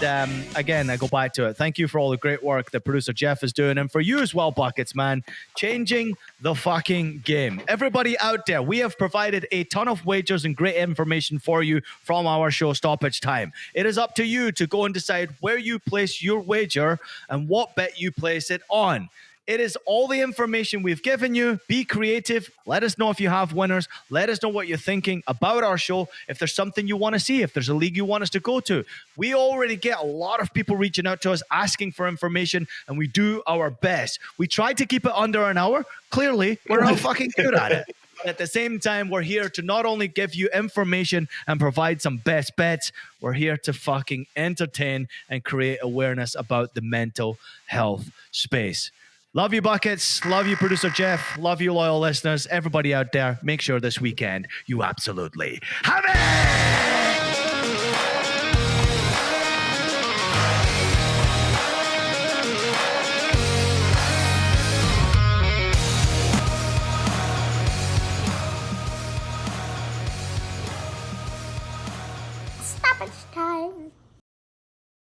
again, I go back to it. Thank you for all the great work that producer Jeff is doing. And for you as well, Buckets, man, changing the fucking game. Everybody out there, we have provided a ton of wagers and great information for you from our show, Stoppage Time. It is up to you to go and decide where you place your wager and what bet you place it on. It is all the information we've given you. Be creative. Let us know if you have winners. Let us know what you're thinking about our show. If there's something you want to see, if there's a league you want us to go to. We already get a lot of people reaching out to us, asking for information, and we do our best. We try to keep it under an hour. Clearly, we're not fucking good at it. At the same time, we're here to not only give you information and provide some best bets, we're here to fucking entertain and create awareness about the mental health space. Love you, Buckets. Love you, producer Jeff. Love you, loyal listeners. Everybody out there, make sure this weekend you absolutely have it! Stoppage time.